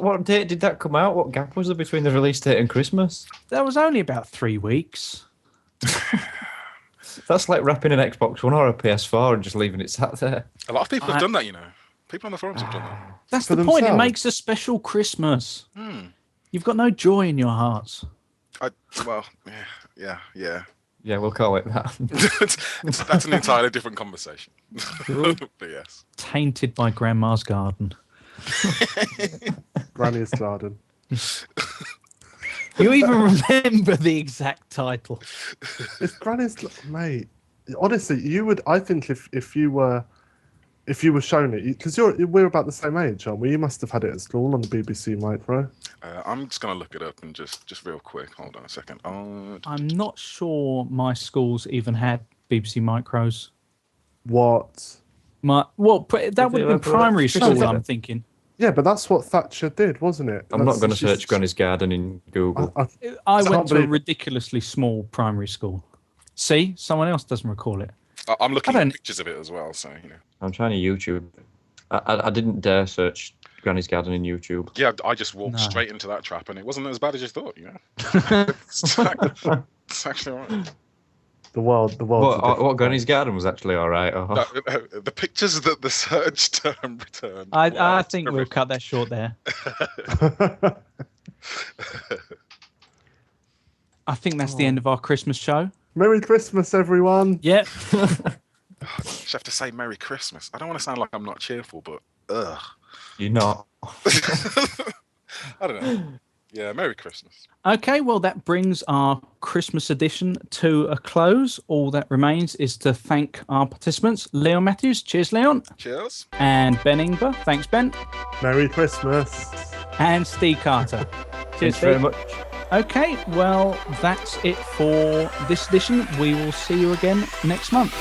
What date did that come out? What gap was there between the release date and Christmas? That was only about 3 weeks. That's like wrapping an Xbox One or a PS4 and just leaving it sat there. A lot of people have done that, People on the forums have done that. That's For the point. It themselves. makes a special Christmas. You've got no joy in your hearts. Yeah. Yeah, we'll call it that. That's an entirely different conversation. But yes. Tainted by Grandma's garden. Granny's garden. You even remember the exact title. It's Granny's, mate. Honestly, you would. I think if you were shown it, because we're about the same age, aren't we? You must have had it at school on the BBC Micro. I'm just gonna look it up and just real quick. Hold on a second. I'm not sure my schools even had BBC Micros. What? That would have been primary school, I'm thinking. Yeah, but that's what Thatcher did, wasn't it? I'm not going to search Granny's Garden in Google. I went to a ridiculously small primary school. See, someone else doesn't recall it. I'm looking at pictures of it as well, so I'm trying to YouTube. I didn't dare search Granny's Garden in YouTube. Yeah, I just walked straight into that trap, and it wasn't as bad as you thought. It's actually all right. The world. What got in his garden was actually all right. Oh. No, the pictures that the search term returned. I think we'll cut that short there. I think that's the end of our Christmas show. Merry Christmas, everyone. Yep. I just have to say Merry Christmas. I don't want to sound like I'm not cheerful, but ugh. You're not. I don't know. Yeah, Merry Christmas. Okay, well, that brings our Christmas edition to a close. All that remains is to thank our participants. Leon Matthews, cheers, Leon. Cheers. And Ben Ingber, thanks, Ben. Merry Christmas. And Steve Carter. Thanks very much. Okay, well, that's it for this edition. We will see you again next month.